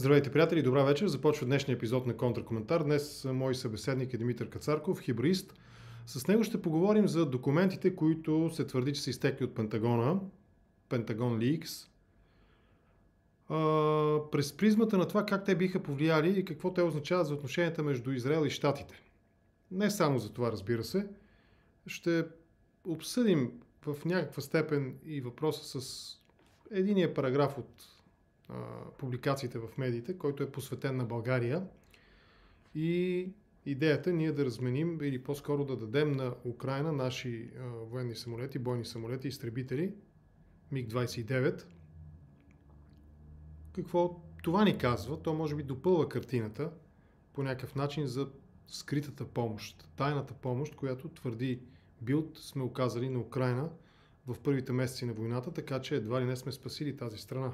Здравейте, приятели, добра вечер. Започва днешния епизод на Контракоментар. Днес мой събеседник е Димитър Кацарков, хибрист. С него ще поговорим за документите, които се твърди, че са изтекли от Пентагона, Пентагон Leaks. През призмата на това как те биха повлияли и какво те означават за отношенията между Израел и Щатите. Не само за това, разбира се. Ще обсъдим в някаква степен и въпроса с единия параграф от публикациите в медиите, който е посветен на България, и идеята ние да разменим или по-скоро да дадем на Украйна наши военни самолети, бойни самолети, изтребители МиГ-29. Какво това ни казва? То може би допълва картината по някакъв начин за скритата помощ, тайната помощ, която твърди Билд сме оказали на Украйна в първите месеци на войната, така че едва ли не сме спасили тази страна.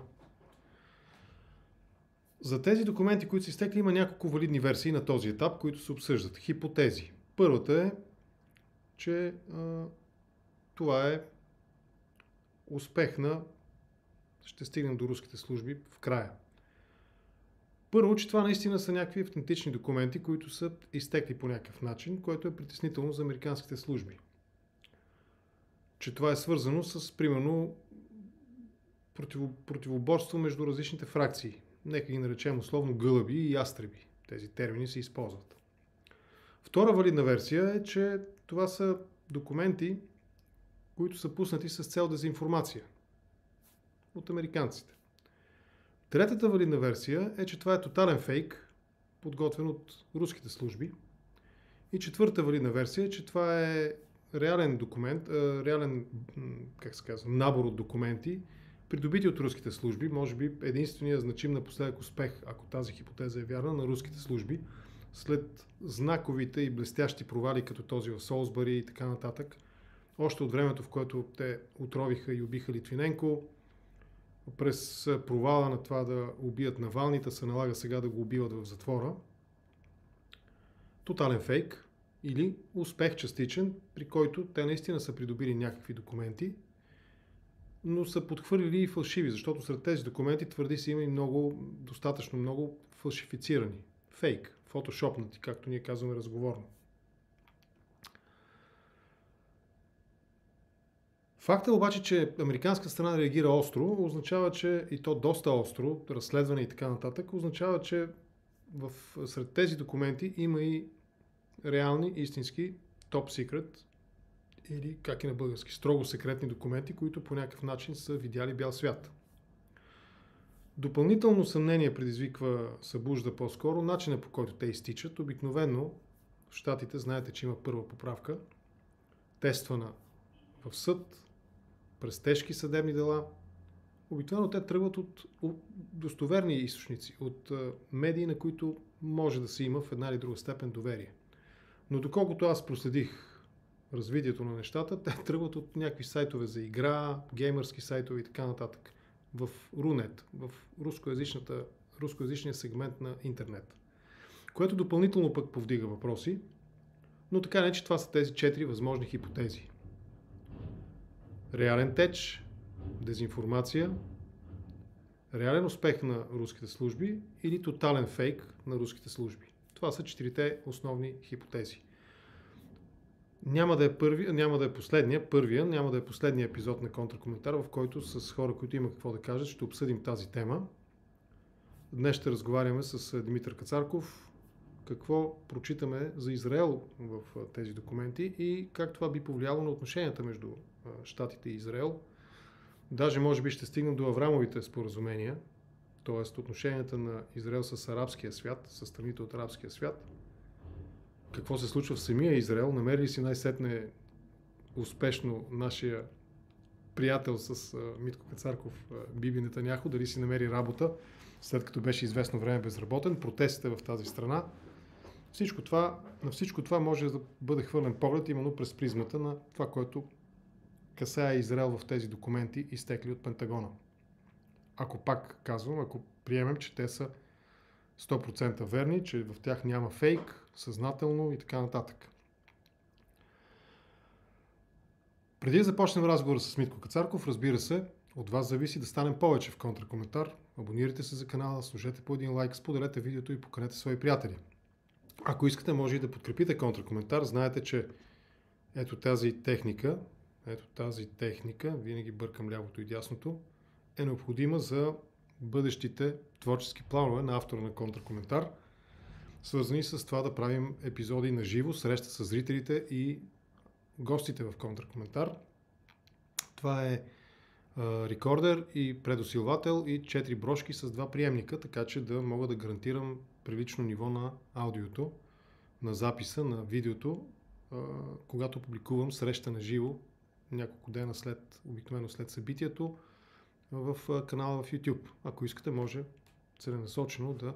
За тези документи, които са изтекли, има няколко валидни версии на този етап, които се обсъждат. Хипотези. Първата е, че това е успех на... Ще стигнем до руските служби в края. Първо, че това наистина са някакви автентични документи, които са изтекли по някакъв начин, което е притеснително за американските служби. Че това е свързано с, примерно, противоборство между различните фракции. Нека ги наречем условно гълъби и ястреби. Тези термини се използват. Втора валидна версия е, че това са документи, които са пуснати с цел дезинформация от американците. Третата валидна версия е, че това е тотален фейк, подготвен от руските служби. И четвърта валидна версия е, че това е реален документ, набор от документи, придобити от руските служби, може би единственият значим напоследък успех, ако тази хипотеза е вярна, на руските служби, след знаковите и блестящи провали, като този в Солсбъри и така нататък, още от времето, в което те отровиха и убиха Литвиненко, през провала на това да убият Навални, се налага сега да го убиват в затвора. Тотален фейк или успех частичен, при който те наистина са придобили някакви документи, но са подхвърлили и фалшиви, защото сред тези документи твърди се има и достатъчно много фалшифицирани. Фейк, фотошопнати, както ние казваме разговорно. Факта обаче, че американска страна реагира остро, означава, че и то доста остро, разследване и така нататък, означава, че сред тези документи има и реални, истински, топ секрет, или как и на български, строго секретни документи, които по някакъв начин са видяли бял свят. Допълнително съмнение събужда по-скоро начина, по който те изтичат. Обикновено в Щатите, знаете, че има първа поправка, тествана в съд, през тежки съдебни дела. Обикновено те тръгват от достоверни източници, от медии, на които може да се има в една или друга степен доверие. Но доколкото аз проследих развитието на нещата, те тръгват от някакви сайтове за игра, геймърски сайтове и така нататък. В Рунет, в рускоязичния сегмент на интернет. Което допълнително пък повдига въпроси, но така не, че това са тези 4 възможни хипотези. Реален теч, дезинформация, реален успех на руските служби или тотален фейк на руските служби. Това са 4 основни хипотези. Няма да е последния епизод на Контракоментар, в който с хора, които има какво да кажат, ще обсъдим тази тема. Днес ще разговаряме с Димитър Кацарков, какво прочитаме за Израел в тези документи и как това би повлияло на отношенията между Щатите и Израел. Даже може би ще стигнем до Аврамовите споразумения, т.е. отношенията на Израел с арабския свят, с страните от арабския свят. Какво се случва в самия Израел? Намери ли си най-сетне успешно нашия приятел с Митко Кацарков, Биби Нетаняху, дали си намери работа, след като беше известно време безработен, протестите в тази страна. На всичко това може да бъде хвърлен поглед именно през призмата на това, което касае Израел в тези документи, изтекли от Пентагона. Ако приемем, че те са 100% верни, че в тях няма фейк, съзнателно и така нататък. Преди да започнем разговора с Митко Кацарков, разбира се, От вас зависи да станем повече в контракоментар. Абонирайте се за канала, сложете по един лайк, споделете видеото и поканете свои приятели. Ако искате, може и да подкрепите контракоментар. Знаете, че ето тази техника, винаги бъркам лявото и дясното, е необходима за бъдещите творчески планове на автора на контракоментар, свързани с това да правим епизоди на живо, среща с зрителите и гостите в контракоментар. Това е рекордер и предусилвател и 4 брошки с 2 приемника, така че да мога да гарантирам прилично ниво на аудиото, на записа, на видеото, когато публикувам среща на живо няколко дена обикновено след събитието в канала в YouTube. Ако искате, може целенасочено да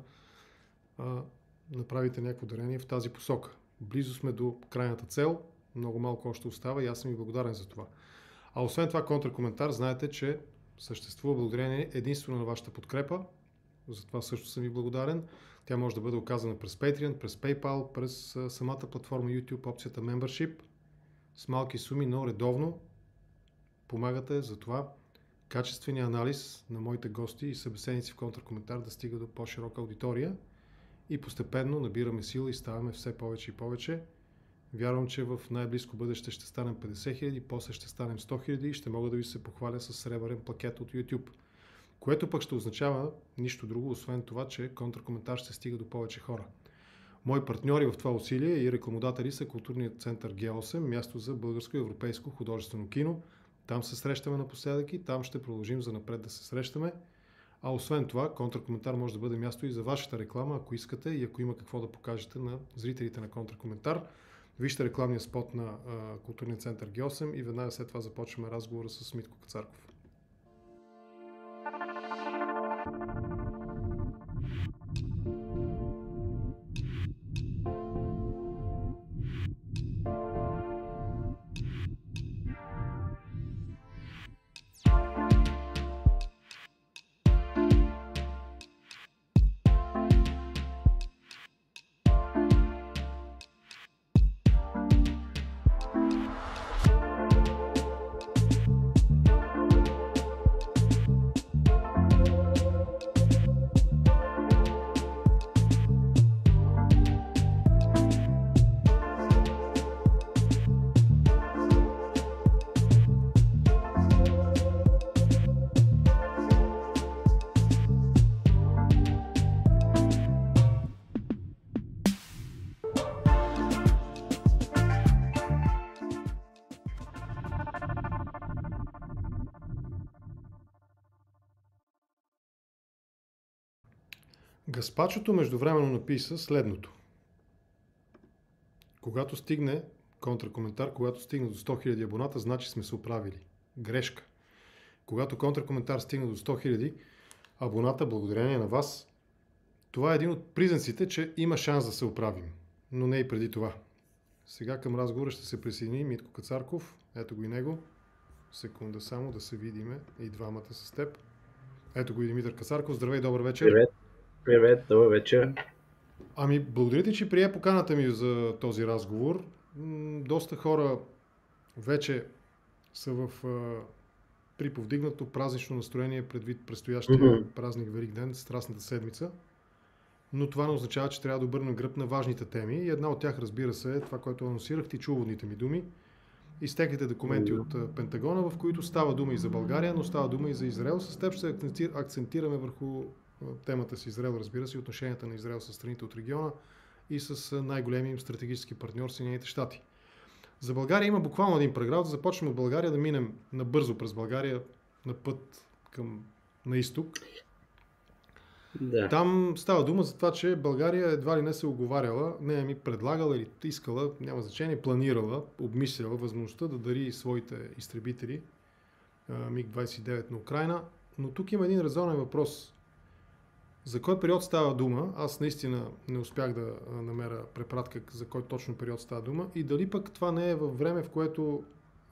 направите някакво дарение в тази посока. Близо сме до крайната цел, много малко още остава и аз съм ви благодарен за това. А освен това, контракоментар, знаете, че съществува благодарение единствено на вашата подкрепа. За това също съм ви благодарен. Тя може да бъде оказана през Patreon, през PayPal, през самата платформа YouTube, опцията Membership. С малки суми, но редовно помагате за това качествения анализ на моите гости и събеседници в контракоментар да стига до по-широка аудитория и постепенно набираме сила и ставаме все повече и повече. Вярвам, че в най-близко бъдеще ще станем 50 000, после ще станем 100 000 и ще мога да ви се похваля с сребърен пакет от YouTube. Което пък ще означава нищо друго, освен това, че контракоментар ще стига до повече хора. Мои партньори в това усилие и рекламодатели са Културният център Г8, място за българско и европейско художествено кино. Там се срещаме напоследък и там ще продължим занапред да се срещаме. А освен това, контракоментар може да бъде място и за вашата реклама, ако искате и ако има какво да покажете на зрителите на контракоментар. Вижте рекламния спот на Културния център Г8 и веднага след това започваме разговора с Митко Кацарков. Гаспачото междувременно написа следното. Когато стигне контракоментар, когато стигне до 100 000 абоната, значи сме се оправили. Грешка. Когато контракоментар стигне до 100 000 абоната, благодарение на вас, това е един от признаците, че има шанс да се оправим. Но не и преди това. Сега към разговора ще се присъедини Митко Кацарков. Ето го и него. Секунда само да се видиме и двамата с теб. Ето го и Димитър Кацарков. Здравей, добър вечер. Привет. Привет, добър вечер. Ами, благодаря ти, че прие поканата ми за този разговор. Доста хора вече са при повдигнато празнично настроение предвид предстоящия празник Великден, Страстната седмица. Но това не означава, че трябва да обърнем гръб на важните теми. И една от тях, разбира се, е това, което анонсирах, ти чу уводните ми думи. Изтеклите документи от Пентагона, в които става дума и за България, но става дума и за Израел. С теб ще акцентираме върху темата с Израел, разбира се, и отношенията на Израел с страните от региона и с най-големия им стратегически партньор Съединените щати. За България има буквално един параграф. Да започнем от България, да минем набързо през България на път на изток. Да. Там става дума за това, че България едва ли не се оговаряла, не ми предлагала или искала, няма значение, планирала, обмисляла възможността да дари своите изтребители МиГ-29 на Украйна. Но тук има един резонен въпрос. За кой период става дума? Аз наистина не успях да намеря препратка за кой точно период става дума и дали пък това не е във време, в което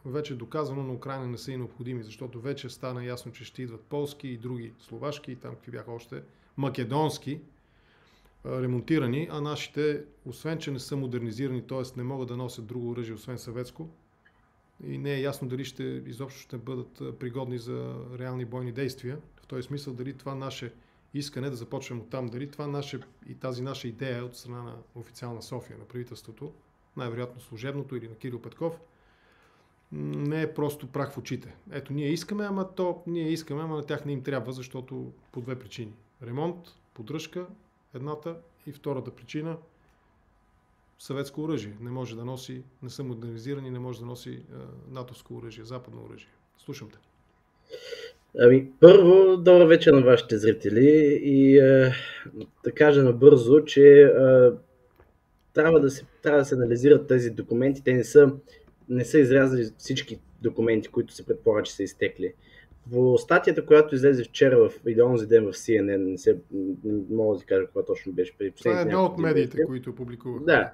вече доказано на Украйна не са и необходими, защото вече стана ясно, че ще идват полски и други словашки и там какви бяха още македонски ремонтирани, а нашите, освен че не са модернизирани, т.е. не могат да носят друго оръжие, освен съветско, и не е ясно дали изобщо ще бъдат пригодни за реални бойни действия. В този смисъл дали това наше искане да започнем от там, дали това наше и тази наша идея от страна на официална София, на правителството, най-вероятно служебното или на Кирил Петков, не е просто прах в очите. Ето, ние искаме, ама на тях не им трябва, защото по две причини. Ремонт, поддръжка, едната, и втората причина съветско оръжие. Не може да носи, не са модернизирани, не може да носи натовско оръжие, западно оръжие. Слушам те. Първо, добър вечер на вашите зрители и да кажа набързо, че трябва да се анализират тези документи. Те не са изрязали всички документи, които се предполага, че са изтекли. В статията, която излезе вчера или онзи ден в CNN, не мога да ти кажа каква точно беше преди последните. Това е една от медиите, които публикуваха. Да.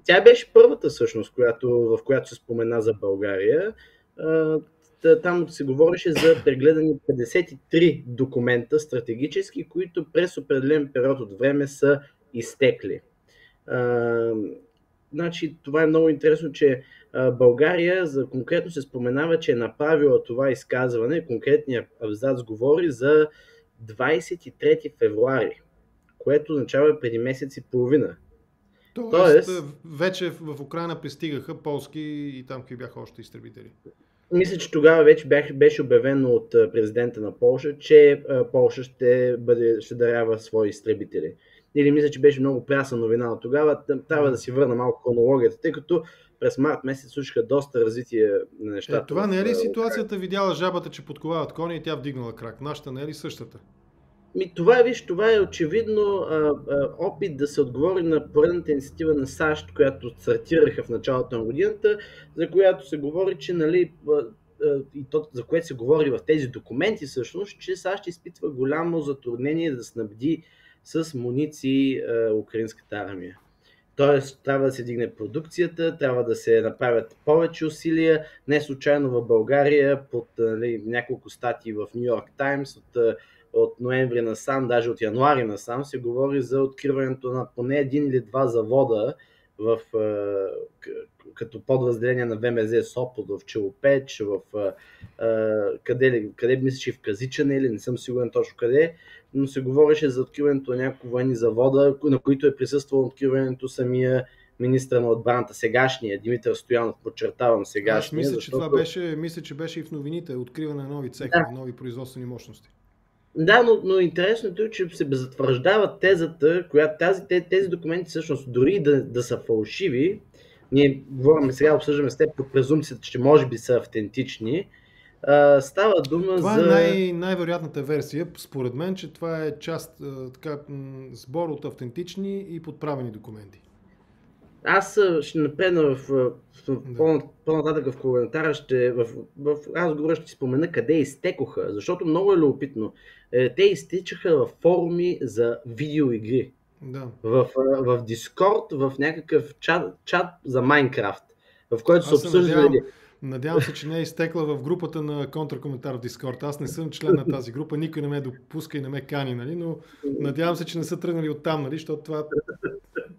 Тя беше първата всъщност, в която се спомена за България. Там се говореше за прегледани 53 документа стратегически, които през определен период от време са изтекли. Значи, това е много интересно, че България конкретно се споменава, че е направила това изказване. Конкретният абзац говори за 23 февруари, което означава преди месец и половина. Тоест вече в Украйна пристигаха полски и там какви бяха още изтребители. Мисля, че тогава вече беше обявено от президента на Полша, че Полша ще дарява свои изтребители. Или мисля, че беше много прясна новина от тогава. Трябва да си върна малко хронологията, тъй като през март месец случиха доста развитие на нещата. Това не е ли ситуацията, видяла жабата, че подковават коня и тя вдигнала крак? Нашата не е ли същата? Това е очевидно опит да се отговори на поредната инициатива на САЩ, която стартираха в началото на годината, за която се говори, че за което се говори в тези документи всъщност, че САЩ изпитва голямо затруднение да снабди с муниции украинската армия. Тоест, трябва да се дигне продукцията, трябва да се направят повече усилия. Не случайно в България, под няколко статии в Нью Йорк Таймс от ноември насам, даже от януари насам, се говори за откриването на поне един или два завода като подразделение на ВМЗ Сопот в Челопеч, къде мисля, че в Казичане, или не съм сигурен точно къде, но се говореше за откриването на няколко военни завода, на които е присъствал откриването самия министър на отбраната, сегашния, Димитър Стоянов, подчертавам сегашния. Аз мисля, че беше и в новините, откриване на нови цехове, нови производствени мощности. Да, но интересното е, че се затвърждава тезата, която тези документи всъщност дори да са фалшиви, ние говорим сега, обсъждаме с теб по презумцията, че може би са автентични. Става дума това за... Това е най-вероятната версия, според мен, че това е сбор от автентични и подправени документи. Аз ще напредна по-нататък в коментара, в разговора ще спомена къде изтекоха, защото много е любопитно. Те изтичаха в форуми за видеоигри. Да. В Discord, в някакъв чат за Майнкрафт, в който се обсъждали... Надявам се, че не е изтекла в групата на контракоментар в Discord. Аз не съм член на тази група, никой не ме допуска и не ме кани, нали? Но надявам се, че не са тръгнали оттам, нали? Защото това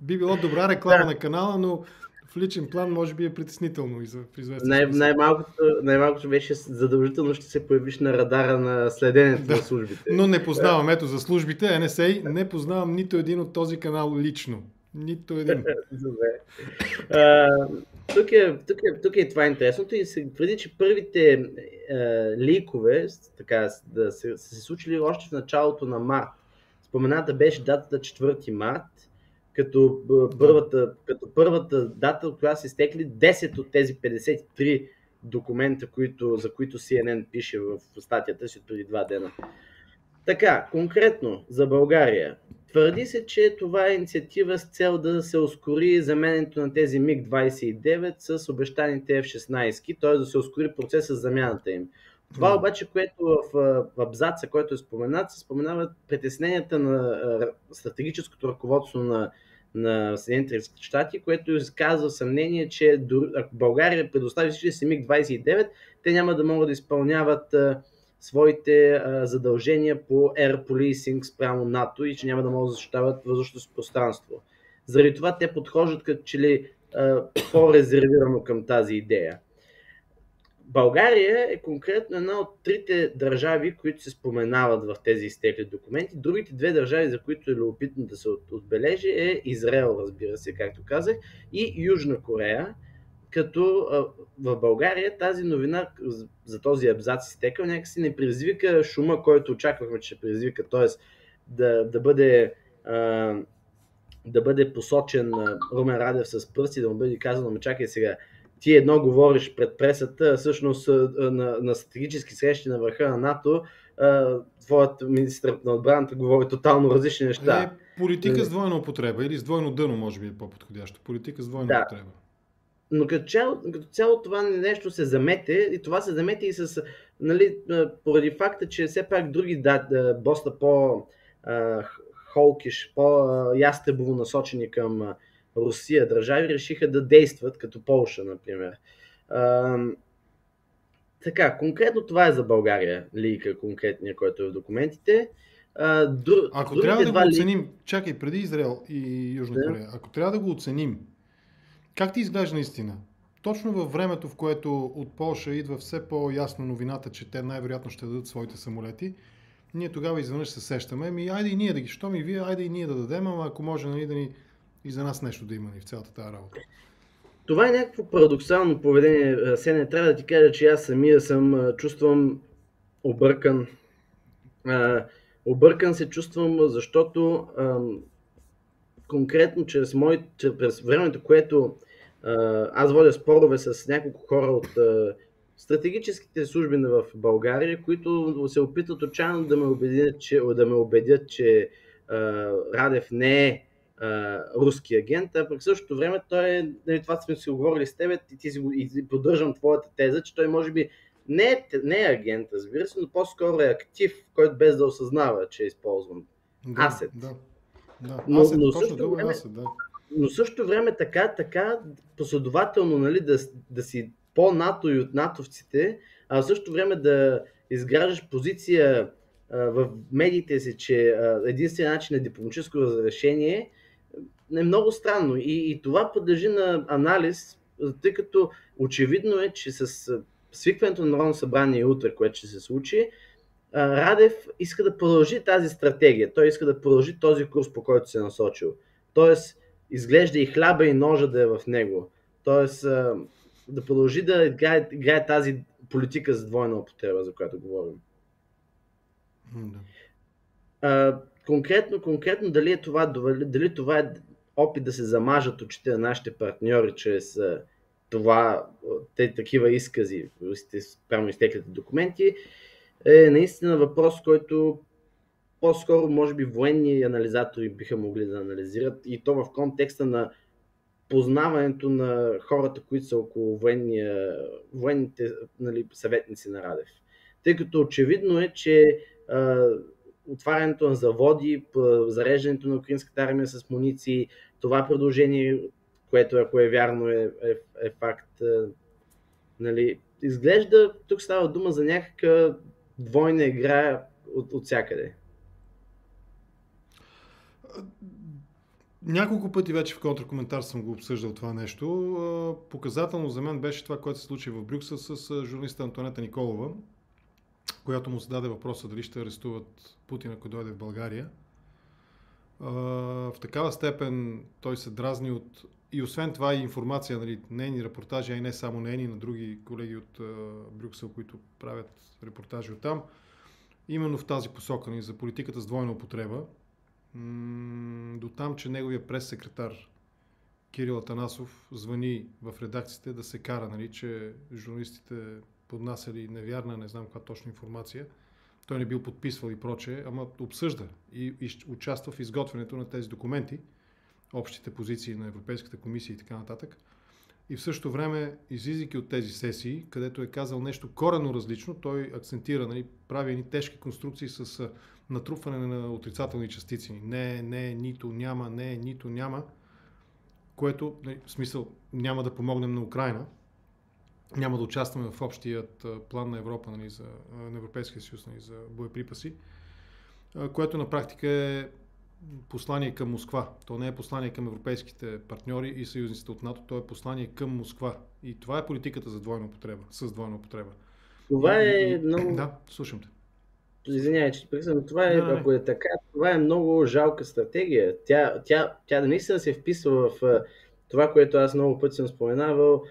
би било добра реклама на канала, но в личен план може би е притеснително в известен смисъл. Най-малкото беше задължително ще се появиш на радара на следенето на службите. Но не познавам, ето за службите, NSA, не познавам нито един от този канал лично. Нито един. Тук е това интересното и се твърди, че първите ликове са се случили още в началото на март. Спомената беше датата 4 март, като първата дата, от която са изтекли 10 от тези 53 документа, за които CNN пише в статията си преди 2 дена. Така, конкретно за България. Твърди се, че това е инициатива с цел да се ускори заменянето на тези МиГ-29 с обещаните F-16, т.е. да се ускори процеса с замяната им. Това обаче, което в абзаца, който е споменат, се споменават притесненията на стратегическото ръководство на Съединените щати, което изказва съмнение, че ако България предостави всички си МиГ-29, те няма да могат да изпълняват своите задължения по Air Policing спрямо НАТО и че няма да могат да защитават въздушното пространство. Заради това те подхождат като че ли по-резервирано към тази идея. България е конкретно една от трите държави, които се споменават в тези изтекли документи. Другите две държави, за които е любопитно да се отбележи, е Израел, разбира се, както казах, и Южна Корея, като в България тази новина за този абзац изтекъл някакси не предизвика шума, който очаквахме, че ще предизвика, т.е. да бъде посочен Румен Радев с пръсти, да му бъде казано, чакай сега, ти едно говориш пред пресата, всъщност на стратегически срещи на върха на НАТО, твоят министър на отбраната говори тотално различни неща. Политика с двойна употреба или с двойно дъно, може би е по-подходящо. Политика с двойна употреба. Но като цяло това нещо се замете, и това се замете и с, нали, поради факта, че все пак други доста по-холкиш, по-ястребово насочени към Русия държави решиха да действат, като Полша, например. Така, конкретно това е за България, лийка конкретния, който е в документите. Ако трябва да го оценим, чакай, преди Израел и Южна Корея, ако трябва да го оценим, как ти изглежда наистина? Точно във времето, в което от Полша идва все по-ясно новината, че те най-вероятно ще дадат своите самолети, ние тогава изведнъж се сещаме, айде и ние да ги, щом и вие, айде и ние да дадем, ама ако може, нали, да ни и за нас нещо да има в цялата тази работа. Това е някакво парадоксално поведение. Сега не трябва да ти кажа, че аз самия чувствам объркан. Объркан се чувствам, защото конкретно през времето, което аз водя спорове с няколко хора от стратегическите служби в България, които се опитват отчаяно да ме убедят, че Радев не е руски агент, а пък в същото време той е, това сме си говорили с теб и поддържам твоята теза, че той може би не е агент, разбира се, но по-скоро е актив, който без да осъзнава, че е използван. Асет. Но в същото време така последователно, нали, да си по-НАТО и от натовците, а в същото време да изграждаш позиция в медиите си, че единственият начин е дипломатическо разрешение, е много странно. И това подлежи на анализ, тъй като очевидно е, че с свикването на Народно събрание утре, което ще се случи, Радев иска да продължи тази стратегия. Той иска да продължи този курс, по който се е насочил. Тоест, изглежда и хляба и ножа да е в него. Тоест, да продължи да играе тази политика за двойна употреба, за която говорим. Конкретно дали това е опит да се замажат очите на нашите партньори чрез такива изкази, спрямо изтеклите документи, е наистина въпрос, който по-скоро може би военни анализатори биха могли да анализират, и то в контекста на познаването на хората, които са около военните, нали, съветници на Радев. Тъй като очевидно е, че отварянето на заводи, зареждането на украинската армия с муниции, това предложение, което ако е вярно е факт, нали, изглежда, тук става дума за някаква двойна игра от всякъде. Няколко пъти вече в контракоментар съм го обсъждал това нещо. Показателно за мен беше това, което се случи в Брюксел с журналиста Антонета Николова, която му зададе въпроса дали ще арестуват Путин, ако дойде в България. В такава степен той се дразни от... И освен това и информация, нали, нейни репортажи, а и не само нейни, на други колеги от Брюксел, които правят репортажи оттам, именно в тази посока, нали, за политиката с двойна употреба, до там, че неговия прес-секретар Кирил Атанасов звъни в редакциите да се кара, нали, че журналистите поднасяли невярна, не знам каква точна информация. Той не бил подписвал и прочее, ама обсъжда и участва в изготвянето на тези документи, общите позиции на Европейската комисия и така нататък. И в същото време, излизайки от тези сесии, където е казал нещо коренно различно, той акцентира, нали, прави едни тежки конструкции с натрупване на отрицателни частици. Не, нито няма, нито няма, което, в смисъл, няма да помогнем на Украйна, няма да участваме в общият план на Европа, нали, на Европейския съюз, нали, за боеприпаси, което на практика е послание към Москва. То не е послание към европейските партньори и съюзниците от НАТО, то е послание към Москва. И това е политиката за двойна употреба, с двойна употреба. Това е много... Да, слушам те. Извинявай, че прекъсвам. Това е, ако е така, това е много жалка стратегия. Тя наистина се вписва в това, което аз много пъти съм споменавал,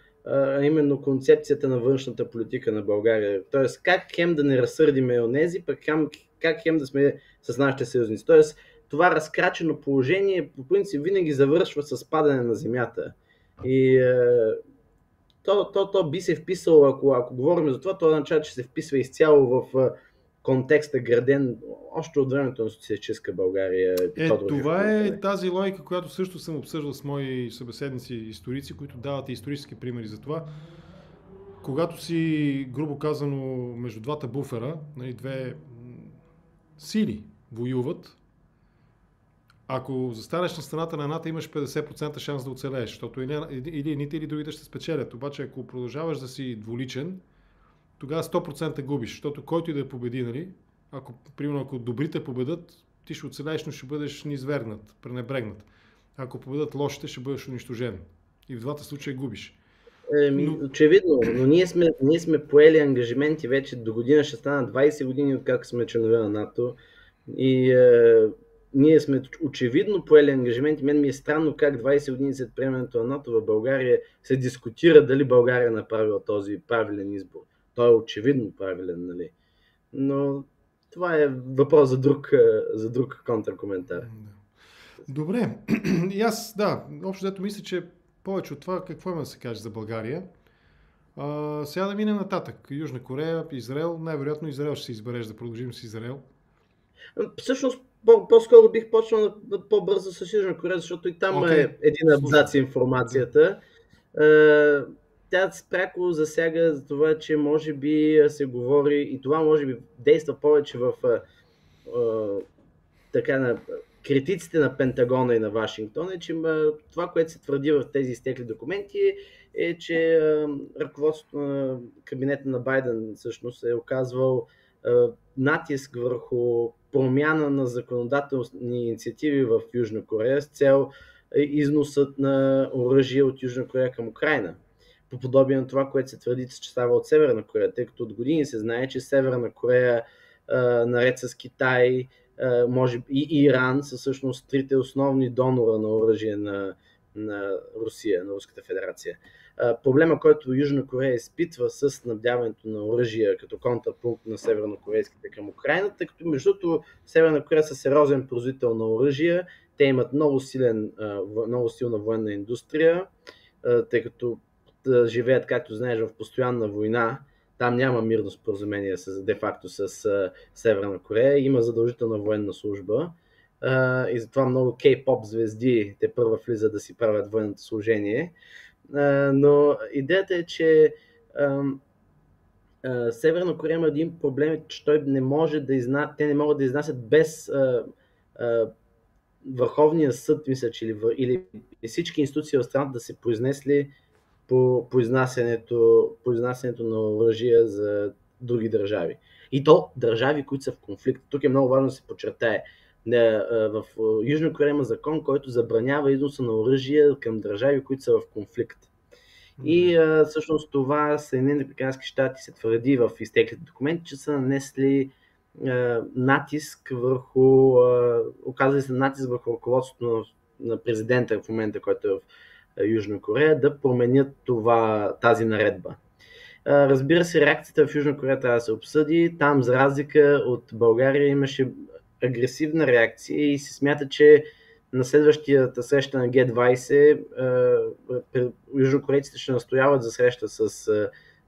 именно концепцията на външната политика на България. Тоест, как хем да не разсърдиме онези, пък как хем да сме с нашите съюзници. Тоест, това разкрачено положение по принцип винаги завършва с падане на земята. И то би се вписало, ако говорим за това, то означава, че се вписва изцяло в контекста граден още от времето на социалистическа България. Това е тази логика, която също съм обсъждал с мои събеседници историци, които дават исторически примери за това. Когато си, грубо казано, между двата буфера, две сили воюват, ако застанеш на страната на едната, имаш 50% шанс да оцелееш, защото или едните или другите ще спечелят. Обаче, ако продължаваш да си двуличен, тогава 100% губиш, защото който и да победи, нали, ако добрите победат, ти ще оцелееш, но ще бъдеш низвергнат, пренебрегнат. Ако победат лошите, ще бъдеш унищожен. И в двата случая губиш. Очевидно, но ние сме поели ангажименти вече до година, ще стана 20 години, откак сме членове на НАТО. И ние сме очевидно поели ангажименти. Мен ми е странно как 20 години след приемането на НАТО в България се дискутира дали България е направила този правилен избор. Той е очевидно правилен, нали? Но това е въпрос за друг контркоментар. Добре. И аз, общо дето мисля, че повече от това какво има да се каже за България. Сега да минем нататък. Южна Корея, Израел. Най-вероятно Израел ще се избереш да продължим с Израел. Всъщност, по-скоро бих почнал по-бързо с Южна Корея, защото и там е един абзац информацията. Тя пряко засяга за това, че може би се говори и това може би действа повече в на критиците на Пентагона и на Вашингтон, е, че това, което се твърди в тези изтекли документи, е, че ръководството на кабинета на Байден всъщност е оказвал натиск върху промяна на законодателни инициативи в Южна Корея с цел износът на оръжие от Южна Корея към Украйна. По подобие на това, което се твърди, че става от Северна Корея, тъй като от години се знае, че Северна Корея, наред с Китай, може и Иран са всъщност трите основни донора на оръжие на Русия, на Руската федерация. Проблема, който Южна Корея изпитва с снабдяването на оръжия като контрапункт на севернокорейските към Украйна, тъй като между другото Северна Корея са сериозен производител на оръжия, те имат много силна военна индустрия, тъй като живеят, както знаеш, в постоянна война. Там няма мирно споразумение де-факто с Северна Корея, има задължителна военна служба и затова много кей-поп звезди те първа влизат да си правят военното служение. Но идеята е, че Северна Корея има един проблем, че те не могат да изнасят без Върховния съд, мисля, че или всички институции в страната да се произнесли по изнасянето на оръжия за други държави. И то държави, които са в конфликт. Тук е много важно да се подчертае. В Южна Корея има закон, който забранява износа на оръжия към държави, които са в конфликт. И всъщност това Съединените американски щати се твърди в изтеклите документи, че са нанесли натиск върху ръководството на президента в момента, който е в Южна Корея, да променят тази наредба. Разбира се, реакцията в Южна Корея трябва да се обсъди. Там, за разлика от България, имаше агресивна реакция и се смята, че на следващата среща на Г20 южнокорейците ще настояват за среща с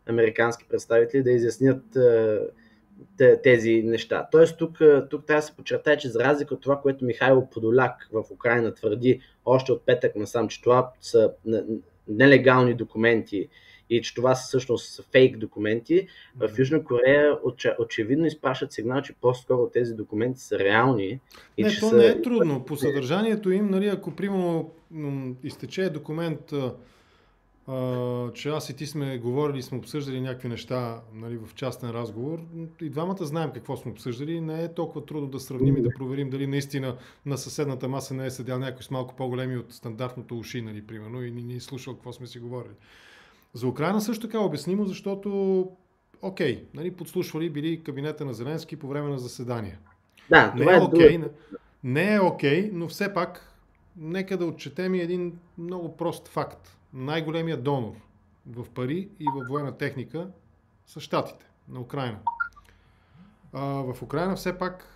американски представители да изяснят тези неща. Тоест тук трябва да се подчертае, че за разлика от това, което Михайло Подоляк в Украйна твърди още от петък насам, че това са нелегални документи и че това са всъщност фейк документи, в Южна Корея очевидно изпращат сигнал, че по-скоро тези документи са реални. Не е трудно. По съдържанието им, нали, ако примерно изтече документ че аз и ти сме говорили, сме обсъждали някакви неща, нали, в частен разговор. И двамата знаем какво сме обсъждали. Не е толкова трудно да сравним и да проверим дали наистина на съседната маса не е седял някой с малко по-големи от стандартното уши, нали, примерно, и ни е слушал какво сме си говорили. За Украина също така обяснимо, защото окей, нали, подслушвали били кабинета на Зеленски по време на заседания. Да, това Не е окей, но все пак нека да отчетем и един много прост факт. Най-големият донор в пари и в военна техника са щатите на Украина. В Украина все пак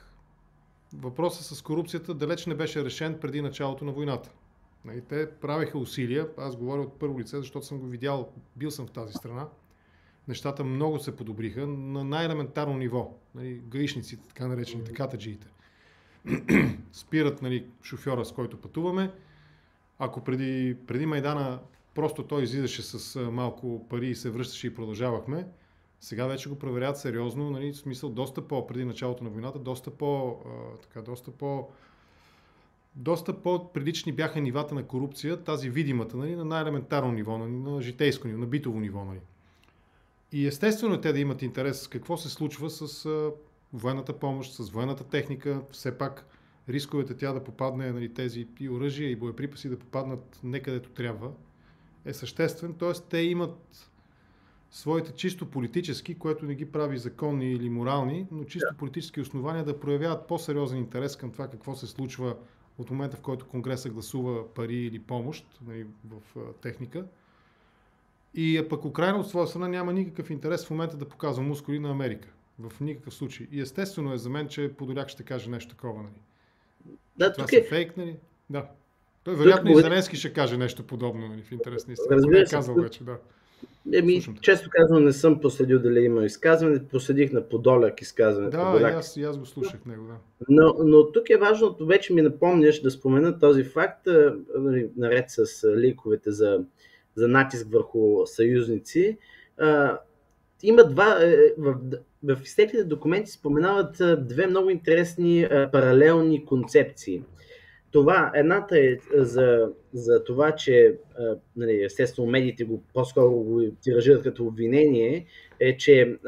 въпросът с корупцията далеч не беше решен преди началото на войната. Те правеха усилия, аз говоря от първо лице, защото съм го видял, бил съм в тази страна. Нещата много се подобриха на най-елементарно ниво. Гаишниците, така наречените катаджиите, спират, нали, шофьора, с който пътуваме. Ако преди Майдана просто той излизаше с малко пари и се връщаше и продължавахме, сега вече го проверяват сериозно, нали, в смисъл преди началото на войната, доста по-прилични бяха нивата на корупция, тази видимата, нали, на най-елементарно ниво, на житейско ниво, на битово ниво. Нали. И естествено те да имат интерес какво се случва с военната помощ, с военната техника, все пак рисковете тя да попадне, нали, тези и оръжия и боеприпаси да попаднат не където трябва, е съществен. Т.е. те имат своите чисто политически, което не ги прави законни или морални, но чисто политически основания да проявяват по-сериозен интерес към това какво се случва от момента, в който Конгреса гласува пари или помощ, нали, в техника. И пък Украина от своя страна няма никакъв интерес в момента да показва мускули на Америка. В никакъв случай. И естествено е за мен, че Подоляк ще каже нещо такова. Нали. Да, това са фейк, нали? Да. Той вероятно и Зеленски ще каже нещо подобно, нали, в интерес на истина. Разбира се. Казал вече, да. Често казвам, не съм проследил дали има изказване, проследих на Подоляк изказване. Да, и аз го слушах него, да. Но тук е важно, вече ми напомняш да спомена този факт, наред с ликовете за натиск върху съюзници. Има в изтеклите документи споменават две много интересни паралелни концепции. Едната е за това, че нали, естествено медиите по-скоро го тиражират като обвинение, е, че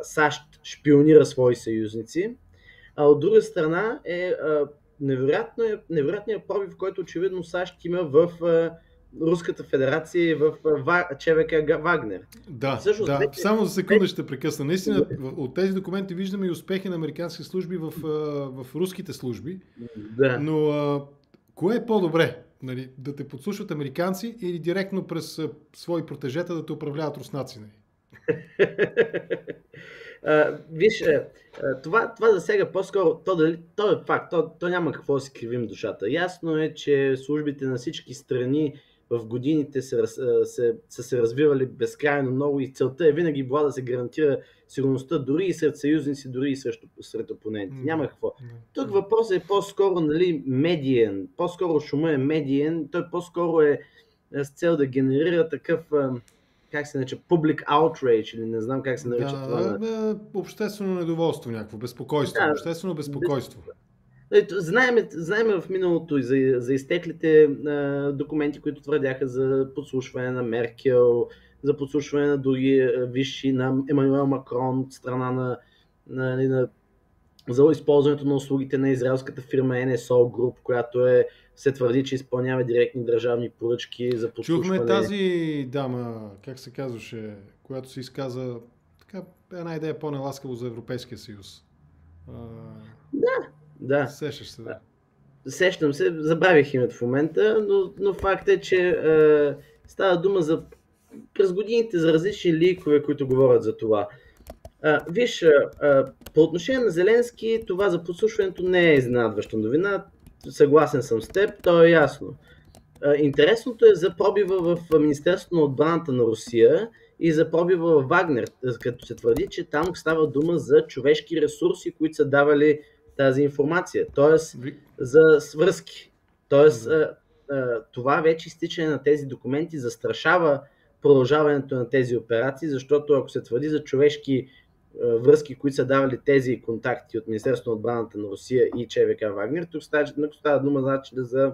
САЩ шпионира свои съюзници, а от друга страна е невероятният пробив, който очевидно САЩ има в Руската федерация и в ЧВК Вагнер. Да, само за секунда ще прекъсна. Наистина, от тези документи виждаме и успехи на американски служби в руските служби. Да. Но кое е по-добре? Нали, да те подслушват американци или директно през свои протежета да те управляват руснаци? Нали? Виж, това засега по-скоро, то е факт, то няма какво да си кривим душата. Ясно е, че службите на всички страни в годините са се развивали безкрайно много и целта е винаги била да се гарантира сигурността дори и сред съюзници, дори и сред опоненти. Няма какво. Тук въпросът е по-скоро, нали, медиен, по-скоро шума е медиен, той по-скоро е с цел да генерира такъв, как се нарича, public outrage, или не знам как се нарича това. Обществено недоволство някакво, безпокойство, обществено безпокойство. Знаем в миналото и за изтеклите документи, които твърдяха за подслушване на Меркел, за подслушване на други висши, на Емануел Макрон от страна за използването на услугите на израелската фирма NSO Group, която се твърди, че изпълнява директни държавни поръчки за подслушване. Чухме тази дама, как се казваше, която се изказа така една идея по-неласкаво за Европейския съюз. Да. Сещаш се, да. Сещам се, забравих името в момента, но факт е, че става дума през годините за различни ликове, които говорят за това. Виж, по отношение на Зеленски, това за подслушването не е изненадваща новина. Съгласен съм с теб, то е ясно. Интересното е за пробива в Министерството на отбраната на Русия и за пробива в Вагнер, като се твърди, че там става дума за човешки ресурси, които са давали тази информация, т.е. за свръзки. Т.е. това вече изтичане на тези документи застрашава продължаването на тези операции, защото ако се твърди за човешки връзки, които са давали тези контакти от Министерството на отбраната на Русия и ЧВК Вагнер, тук става дума, значи, за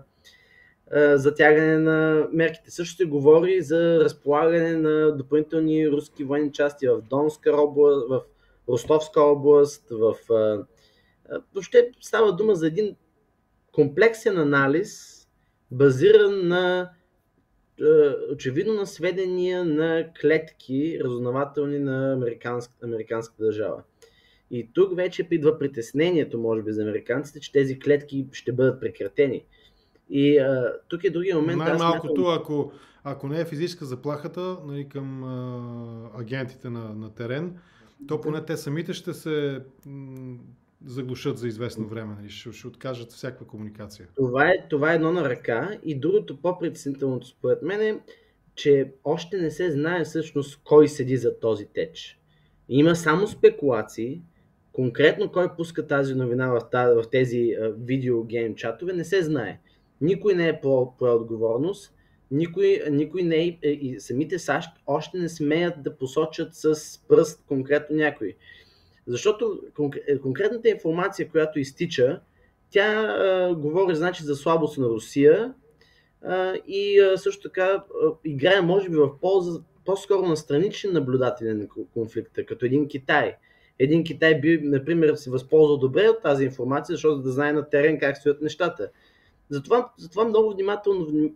затягане на мерките. Също се говори за разполагане на допълнителни руски военни части в Донска област, в Ростовска област, въобще става дума за един комплексен анализ, базиран на очевидно на сведения на клетки разузнавателни на американската държава. И тук вече идва притеснението, може би, за американците, че тези клетки ще бъдат прекратени. И тук е другия момент. Най-малкото, ако не е физическа заплахата, нали, към агентите на терен, то поне те самите ще се заглушат за известно време, нали, ще откажат всякаква комуникация. Това е едно на ръка. И другото по-притеснителното според мен е, че още не се знае всъщност кой седи за този теч. Има само спекулации. Конкретно кой пуска тази новина в тези видеогейм чатове, не се знае. Никой не е по отговорност, никой не е, и самите САЩ още не смеят да посочат с пръст конкретно някой. Защото конкретната информация, която изтича, тя говори, значи, за слабост на Русия и също така играе, може би, в полза по-скоро на странични наблюдатели на конфликта, като един Китай. Един Китай би, например, се възползвал добре от тази информация, защото да знае на терен как стоят нещата. Затова много внимателно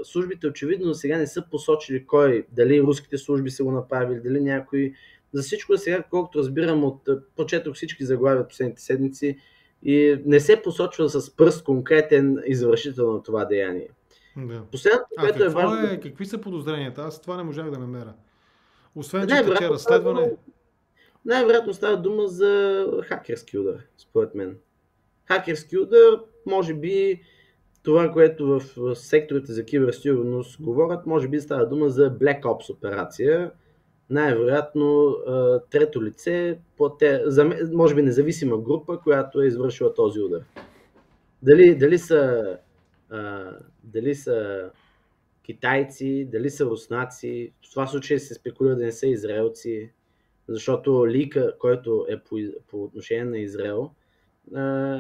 службите очевидно до сега не са посочили кой, дали руските служби са го направили, дали някой. За всичко сега, колкото разбирам, прочетох всички заглавия последните седмици и не се посочва с пръст конкретен извършител на това деяние. Да. Последното, което е важно... Какви са подозренията? Аз това не можах да намеря. Освен, че тече разследване... Най-вероятно става дума за хакерски удар, според мен. Хакерски удар, може би това, което в секторите за киберсигурност говорят, може би става дума за Black Ops операция. Най-вероятно трето лице, може би независима група, която е извършила този удар. Дали са китайци, дали са руснаци, в това случай се спекулира да не са израелци, защото лика, който е по отношение на Израел,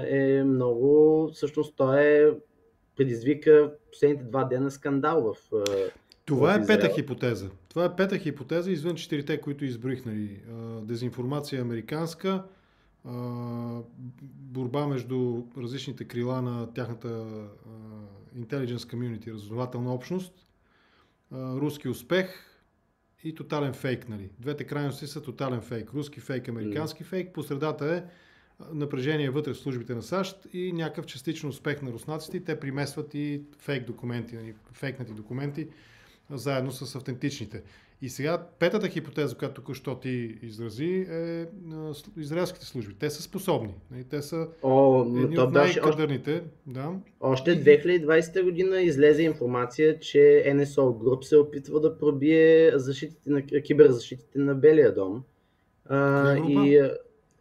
е много, всъщност той предизвика последните 2 дена скандал в Това е пета хипотеза. Това е пета хипотеза, извън 4-те, които изброих. Нали. Дезинформация американска, борба между различните крила на тяхната intelligence community, разузнавателна общност, руски успех и тотален фейк. Нали. Двете крайности са тотален фейк. Руски фейк, американски фейк. По средата е напрежение вътре в службите на САЩ и някакъв частичен успех на руснаците. Те примесват и фейк документи, нали, фейкнати документи, заедно с автентичните. И сега петата хипотеза, която току-що ти изрази, е израелските служби. Те са способни. Те са едни от най-кадърните. Да. Още 2020 година излезе информация, че NSO Group се опитва да пробие киберзащитите на Белия дом. И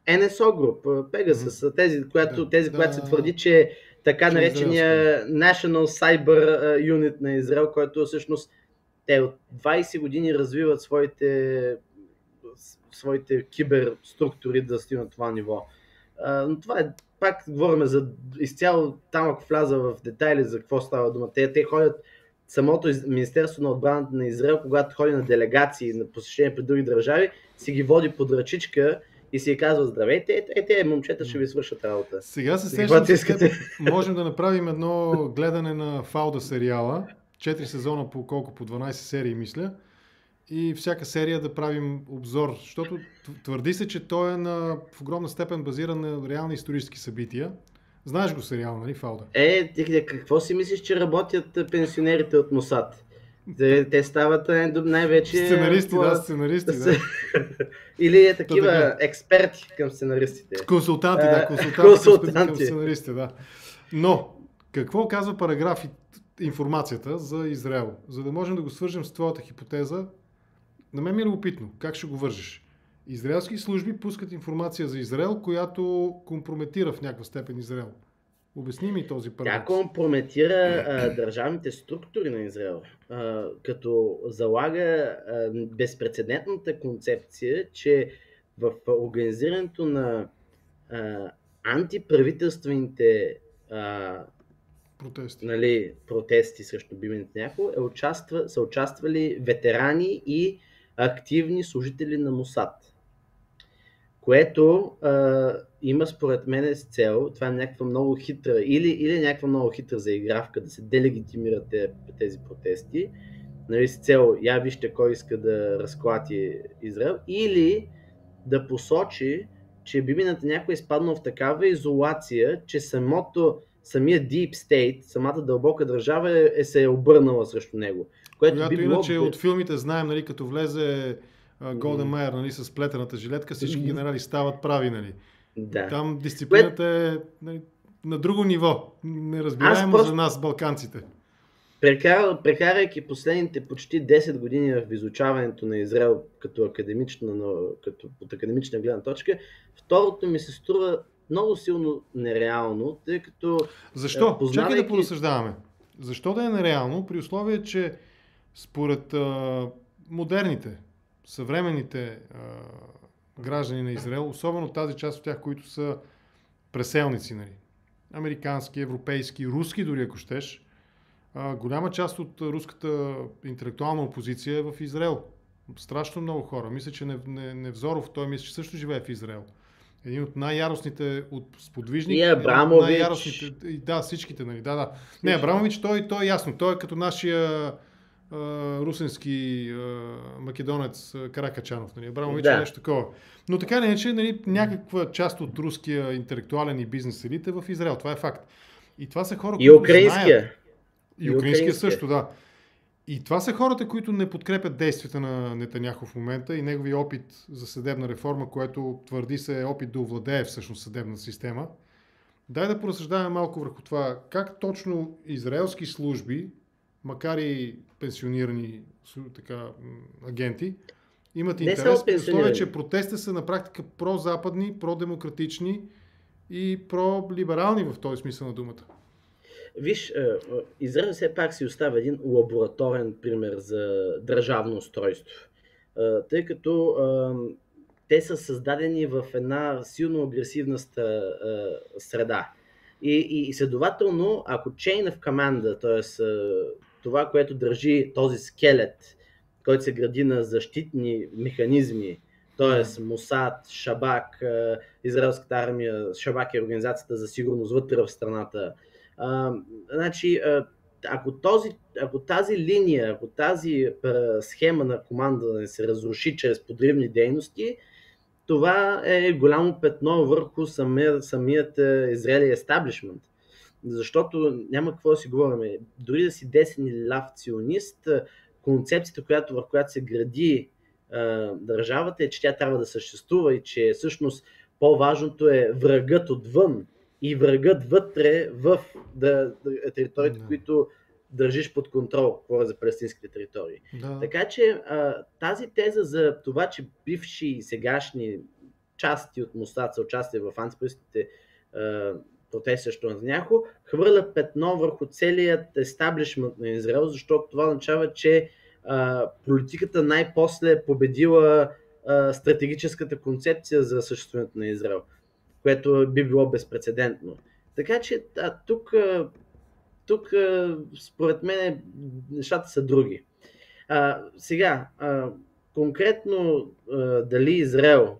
NSO Group, Pegasus, тези, която се твърди, че така наречения National Cyber Unit на Израел, който всъщност те от 20 години развиват своите киберструктури да стигнат това ниво. Но това е, пак говорим за изцяло, там ако вляза в детайли за какво става дума. Те ходят, самото Министерство на отбраната на Израел, когато ходи на делегации, на посещение при други държави, си ги води под ръчичка и си казва: здравейте, те момчета ще ви свършат работа. Сега се сещам, че можем да направим едно гледане на Фауда сериала. 4 сезона по 12 серии, мисля. И всяка серия да правим обзор, защото твърди се, че той е в огромна степен базиран на реални исторически събития. Знаеш го сериал, нали, Фауда? Какво си мислиш, че работят пенсионерите от Мосад? Те стават най-вече... Сценаристи, да. Или такива експерти към сценаристите. Консултанти към сценаристите, да. Но, какво казва параграф информацията за Израел? За да можем да го свържем с твоята хипотеза, на мен ми е любопитно. Как ще го вържиш? Израелски служби пускат информация за Израел, която компрометира в някаква степен Израел. Обясни ми този парадокс. Тя компрометира държавните структури на Израел, като залага безпрецедентната концепция, че в организирането на антиправителствените нали, протести срещу Биби Нетаняху, са участвали ветерани и активни служители на Мосад. Което има според мен с цел, това е някаква много хитра, или някаква много хитра заигравка да се делегитимират тези протести, нали, с цел, я вижте кой иска да разклати Израел, или да посочи, че Биби Нетаняху е изпаднал в такава изолация, че самия Deep State, самата дълбока държава се е обърнала срещу него. Която би било... иначе от филмите знаем, нали, като влезе Голден Майер, нали, с плетената жилетка, всички генерали стават прави, нали. Да. Там дисциплината е, нали, на друго ниво. Неразбираемо за нас, балканците. Прекарайки последните почти 10 години в изучаването на Израел като от академична гледна точка, второто ми се струва много силно нереално, тъй като... Защо? Чакай да поразсъждаваме. Защо да е нереално, при условие, че според модерните, съвременните граждани на Израел, особено тази част от тях, които са преселници, нали, американски, европейски, руски дори ако щеш, голяма част от руската интелектуална опозиция е в Израел. Страшно много хора. Мисля, че Невзоров, той мисля, че също живее в Израел. Един от най-яростните сподвижници. И Абрамович. Да, всичките, нали. Да. Не, Абрамович, той е ясно. Той е като нашия русенски македонец Каракачанов. Нали. Абрамович е нещо такова. Но така не е, че, нали, някаква част от руския интелектуален и бизнес елит е в Израел. Това е факт. И това са хора, които знаят. И украинския също, да. И това са хората, които не подкрепят действията на Нетаняху в момента и неговия опит за съдебна реформа, което твърди се е опит да овладее всъщност съдебна система. Дай да поразсъждаваме малко върху това, как точно израелски служби, макар и пенсионирани така, агенти, имат интерес, при условие, че протестите са на практика прозападни, продемократични и пролиберални в този смисъл на думата. Виж, Израел все пак си остава един лабораторен пример за държавно устройство, тъй като те са създадени в една силно агресивна среда. И следователно, ако chain of command, т.е. това, което държи този скелет, който се гради на защитни механизми, т.е. Мосад, Шабак, израелската армия, Шабак е организацията за сигурност вътре в страната. Значи, ако тази линия, ако тази схема на командване се разруши чрез подривни дейности, това е голямо петно върху самият Израели естаблишмент. Защото няма какво да си говорим. Дори да си десен или ляв ционист, концепцията, в която се гради държавата, е, че тя трябва да съществува и че всъщност по-важното е врагът отвън и врагът вътре в териториите, които държиш под контрол, говоря за палестинските територии. Да. Така че тази теза за това, че бивши и сегашни части от Мосад са участие в антипалестинските протести срещу Нетаняху, хвърля петно върху целият естаблишмент на Израел, защото това означава, че политиката най-после е победила стратегическата концепция за съществуването на Израел, което би било безпрецедентно. Така че тук според мен нещата са други. Сега, конкретно дали Израел,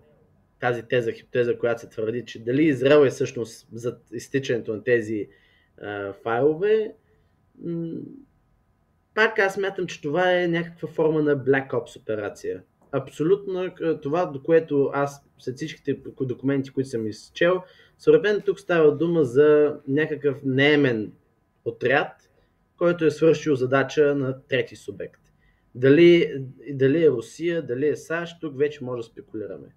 тази хипотеза, която се твърди, че дали Израел е всъщност за изтичането на тези файлове, пак аз смятам, че това е някаква форма на Black Ops операция. Абсолютно това, до което аз след всичките документи, които съм изчел, според мен тук става дума за някакъв наемен отряд, който е свършил задача на трети субект. Дали е Русия, дали е САЩ, тук вече може да спекулираме.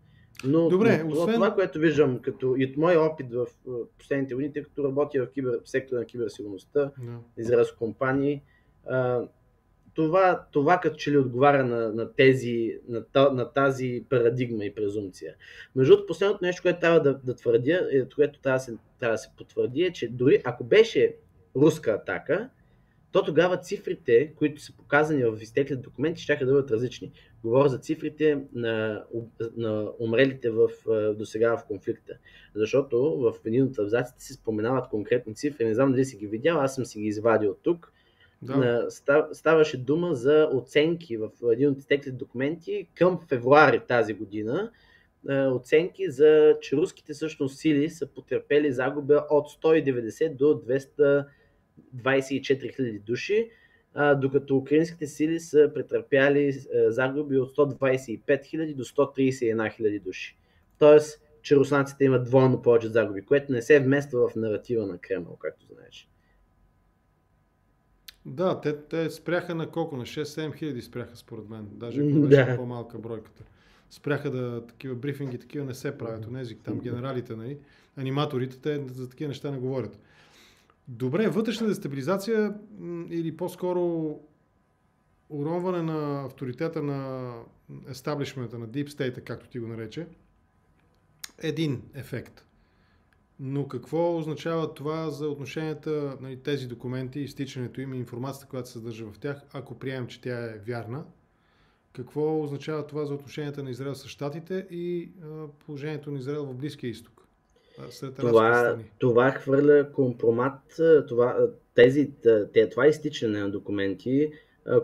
Но добре, това, което виждам и от мой опит в последните години, тъй като работя в сектора на киберсигурността, израелски компании, това като че ли отговаря на тази парадигма и презумпция. Между другото, последното нещо, което трябва да твърдя, което трябва да се потвърди, е, че дори ако беше руска атака, то тогава цифрите, които са показани в изтеклите документи, ще да бъдат различни. Говоря за цифрите на умрелите до сега в конфликта. Защото в един от абзаците се споменават конкретни цифри. Не знам дали си ги видял, аз съм си ги извадил тук. Да. Ставаше дума за оценки в един от изтеклите документи към февруари тази година. Оценки за, че руските всъщност сили са потърпели загуба от 190 до 224 хиляди души, докато украинските сили са претърпяли загуби от 125 хиляди до 131 хиляди души. Тоест, че руснаците имат двойно повече загуби, което не се вмества в наратива на Кремъл, както знаеш. Да, те спряха на колко? На 6-7 хиляди спряха според мен. Даже ако беше по-малка бройката. Спряха такива брифинги, такива не се правят. Онези там генералите, нали, аниматорите, те за такива неща не говорят. Добре, вътрешна дестабилизация или по-скоро уронване на авторитета на естаблишмента, на Deep State, както ти го нарече, един ефект. Но какво означава това за отношенията, нали, тези документи, изтичането им и информацията, която се съдържа в тях, ако приемем, че тя е вярна? Какво означава това за отношенията на Израел с щатите и положението на Израел в Близкия изток? Това хвърля компромат, това изтичане на документи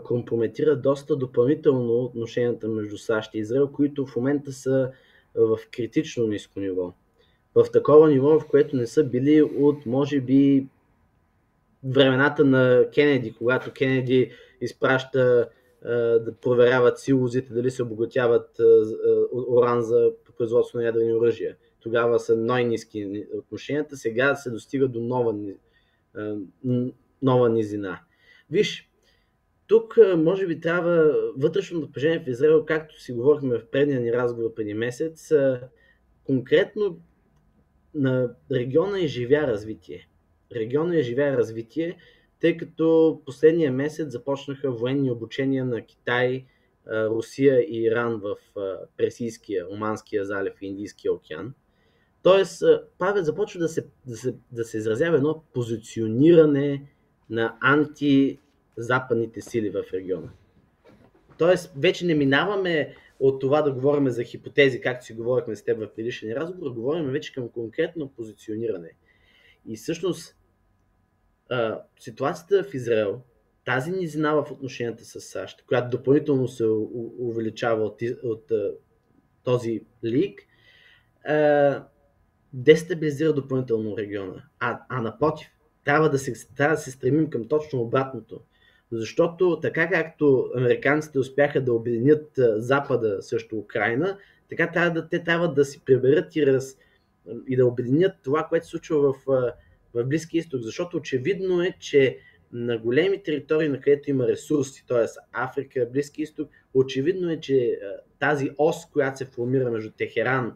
компрометира доста допълнително отношенията между САЩ и Израел, които в момента са в критично ниско ниво. В такова ниво, в което не са били от, може би, времената на Кенеди, когато Кенеди изпраща да проверяват силозите дали се обогатяват уран за производство на ядрени оръжия. Тогава са най-ниски отношенията, сега се достига до нова низина. Виж, тук може би трябва вътрешното напрежение в Израел, както си говорихме в предния ни разговор преди месец, конкретно на региона изживя развитие. Региона изживя развитие, тъй като последния месец започнаха военни обучения на Китай, Русия и Иран в Персийския, Оманския залив и Индийския океан. Тоест, Павел започва да се изразява едно позициониране на антизападните сили в региона. Тоест, вече не минаваме от това да говорим за хипотези, както си говорихме с теб в предишния разговор, говорим вече към конкретно позициониране. И всъщност, ситуацията в Израел, тази низина в отношенията с САЩ, която допълнително се увеличава от този лик, дестабилизира допълнително региона. А напротив, трябва да се стремим към точно обратното. Защото така както американците успяха да обединят Запада срещу Украйна, така те трябва да си приберат и да обединят това, което се случва в Близкия изток. Защото очевидно е, че на големи територии, на където има ресурси, т.е. Африка, Близкия изток, очевидно е, че тази ос, която се формира между Техеран,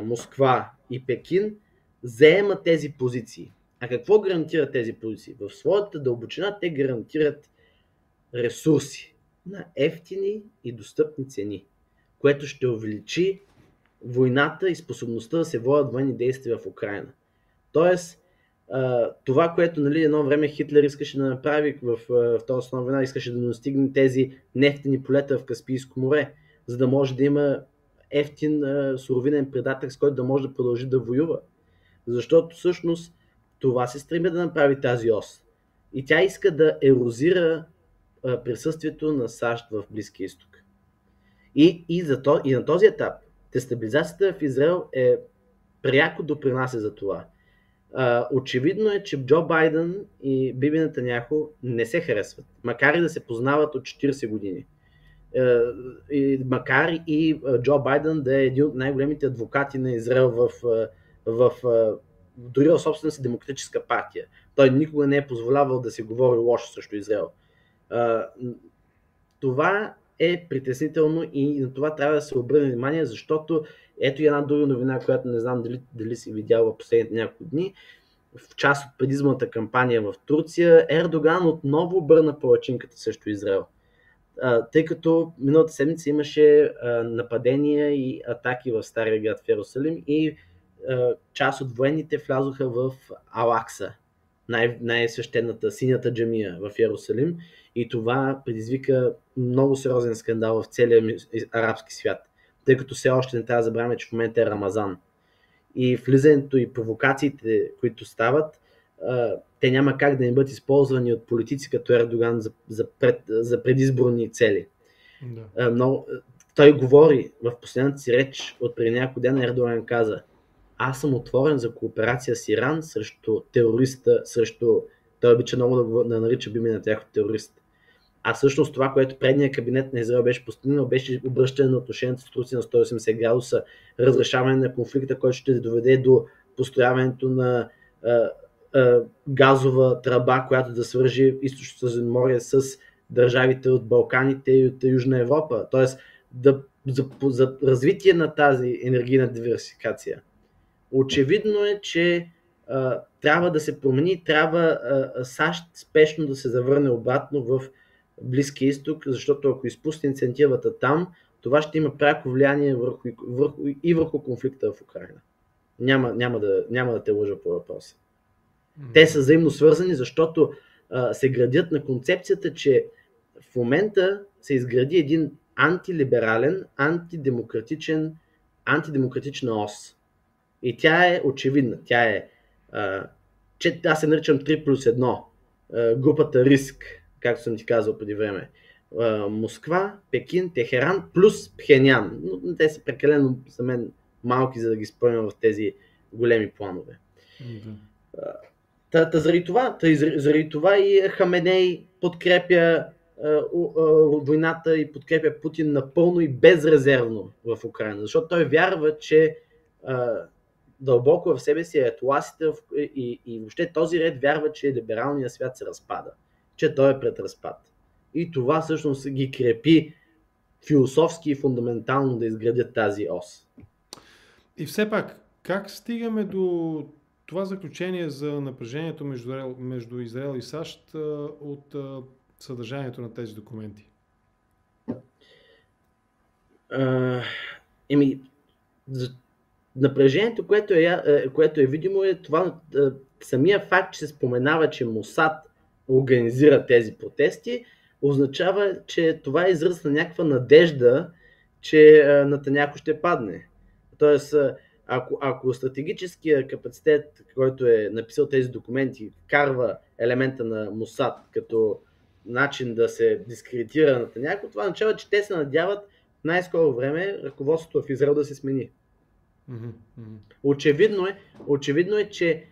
Москва и Пекин, заема тези позиции. А какво гарантират тези позиции? В своята дълбочина те гарантират ресурси на ефтини и достъпни цени, което ще увеличи войната и способността да се водят военни действия в Украйна. Тоест, това, което едно време Хитлер искаше да направи в Втората световна война, искаше да достигне тези нефтени полета в Каспийско море, за да може да има ефтин суровинен предатък, с който да може да продължи да воюва. Защото всъщност това се стреми да направи тази ос. И тя иска да ерозира присъствието на САЩ в Близкия изток. И на този етап дестабилизацията в Израел пряко допринася за това. Очевидно е, че Джо Байден и Биби Нетаняху не се харесват, макар и да се познават от 40 години. Макар и Джо Байден да е един от най-големите адвокати на Израел дори в собствената си демократическа партия. Той никога не е позволявал да се говори лошо срещу Израел. Това е притеснително и на това трябва да се обърне внимание, защото ето и една друга новина, която не знам дали си видяла в последните няколко дни. В част от предизборната кампания в Турция, Ердоган отново обърна палачинката срещу Израел. Тъй като миналата седмица имаше нападения и атаки в Стария град в Йерусалим и част от военните влязоха в Алакса, най-свещената синята джамия в Йерусалим, и това предизвика много сериозен скандал в целия арабски свят, тъй като все още не трябва да забравяме, че в момента е Рамазан. И влизането и провокациите, които стават, те няма как да не бъдат използвани от политици като Ердоган за предизборни цели. Да. Той говори в последната си реч от преди няколко дена. Ердоган каза: аз съм отворен за кооперация с Иран срещу терориста, той обича много да нарича Биби Нетаняху терорист. А всъщност това, което предният кабинет на Израел беше постигнал, беше обръщане на отношенията с Турция на 180 градуса, разрешаване на конфликта, който ще доведе до построяването на газова тръба, която да свържи източното Средиземноморие с държавите от Балканите и от Южна Европа. Тоест за развитие на тази енергийна диверсификация. Очевидно е, че трябва да се промени, трябва САЩ спешно да се завърне обратно в Близкия изток, защото ако изпусне инициативата там, това ще има пряко влияние върху конфликта в Украйна. Няма да те лъжа по въпроса. Те са взаимно свързани, защото се градят на концепцията, че в момента се изгради един антилиберален, антидемократична ос. И тя е очевидна. Тя е, че аз се наричам 3+1, групата Риск, както съм ти казал преди време. Москва, Пекин, Техеран плюс Пхенян. Но те са прекалено за мен малки, за да ги спомням в тези големи планове. Заради това и Хаменей подкрепя войната и подкрепя Путин напълно и безрезервно в Украйна, защото той вярва, че дълбоко в себе си аятоласите и въобще този ред вярва, че либералният свят се разпада, че той е пред разпад. И това всъщност ги крепи философски и фундаментално да изградят тази ос. И все пак, как стигаме до това заключение за напрежението между Израел и САЩ от съдържанието на тези документи? Напрежението, което е видимо, е това, самия факт, че се споменава, че Мосад организира тези протести, означава, че това е израз на някаква надежда, че Нетаняху ще падне. Тоест, ако стратегическия капацитет, който е написал тези документи, вкарва елемента на Мосад като начин да се дискредитира Нетаняху, това означава, че те се надяват в най-скоро време ръководството в Израел да се смени. Очевидно е, че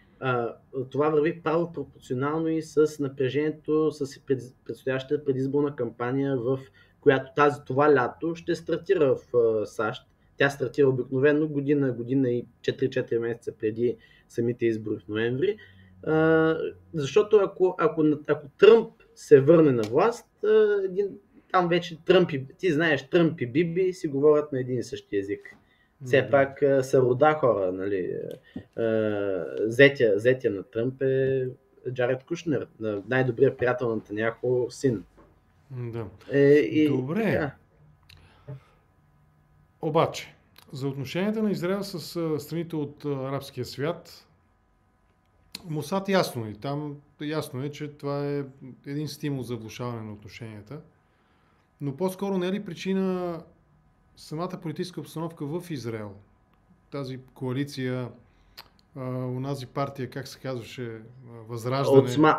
това върви право пропорционално и с напрежението, с предстоящата предизборна кампания, в която това лято ще стартира в САЩ. Тя стартира обикновено година и 4 месеца преди самите избори в ноември. Защото ако Тръмп се върне на власт, там вече ти знаеш, Тръмп и Биби си говорят на един и същи език. Все пак са рода хора, нали. Зетя на Тръмп е Джаред Кушнер, най-добрият приятел на Нетаняху син. Да. Добре. Да. Обаче, за отношенията на Израел с страните от арабския свят, Мосад ясно е. Там ясно е, че това е един стимул за влошаване на отношенията. Но по-скоро не е ли причина самата политическа обстановка в Израел? Тази коалиция, онази партия, как се казваше, Възраждане.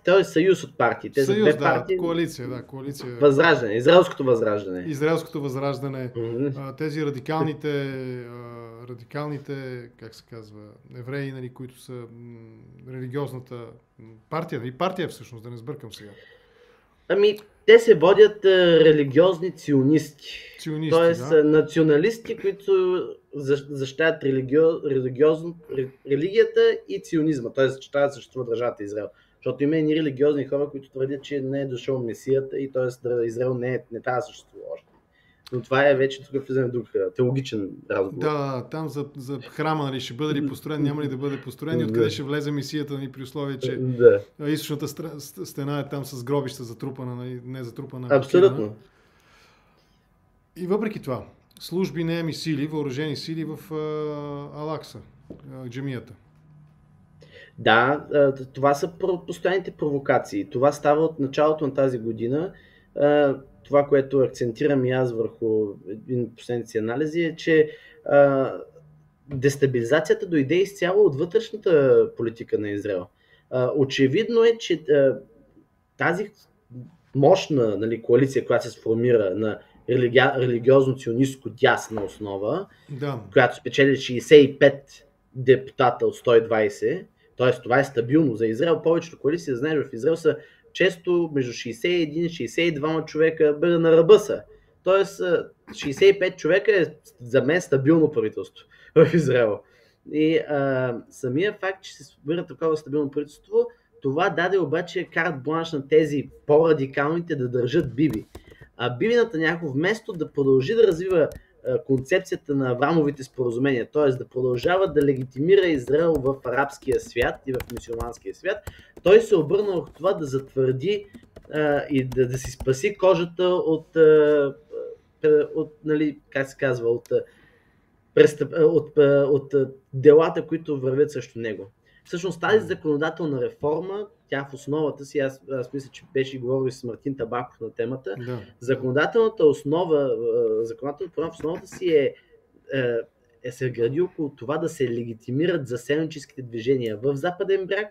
Тя е съюз от партии. Те съюз, са две партии. Коалиция. Възраждане, израелското възраждане. Израелското възраждане. Тези радикалните, как се казва, евреи, нали, които са религиозната партия. И партия всъщност, да не сбъркам сега. Те се водят религиозни ционисти. Тоест националисти, които защитават религията и ционизма. Т.е. защитават съществува държавата Израел. Защото има и религиозни хора, които твърдят, че не е дошъл Месията и т.е. Израел не трябва да съществува още. Но това е вече тук влизаме друг теологичен разговор. Да, там за храма, нали, ще бъде ли построен, няма ли да бъде построен и откъде ще влезе Месията, нали, при условие, че източната стена е там с гробища затрупана, нали, не затрупана. Абсолютно. И въпреки това, служби, наеми сили, въоръжени сили в Алакса, джамията. Да, това са постоянните провокации. Това става от началото на тази година. Това, което акцентирам и аз върху един от последните си анализи, е, че дестабилизацията дойде изцяло от вътрешната политика на Израел. Очевидно е, че тази мощна, нали, коалиция, която се сформира на религиозно-ционистко дясна основа, която спечели 65 депутата от 120, т.е. това е стабилно за Израел. Повечето коалиции, знаеш, в Израел са често между 61-62 човека, на ръба са. Тоест 65 човека е за мен стабилно правителство в Израел. И самия факт, че се сформира такова стабилно правителство, това даде обаче карт бланш на тези по-радикалните да държат Биби. А Биби Нетаняху, вместо да продължи да развива концепцията на Аврамовите споразумения, т.е. да продължава да легитимира Израел в арабския свят и в мюсюлманския свят, той се обърна в това да затвърди и да си спаси кожата от нали, как се казва, от делата, които вървят срещу него. Всъщност тази законодателна реформа, тя в основата си, аз мисля, че беше говорил с Мартин Табаков на темата, законодателната основа, в основата си се гради около това да се легитимират заселническите движения в Западен бряг,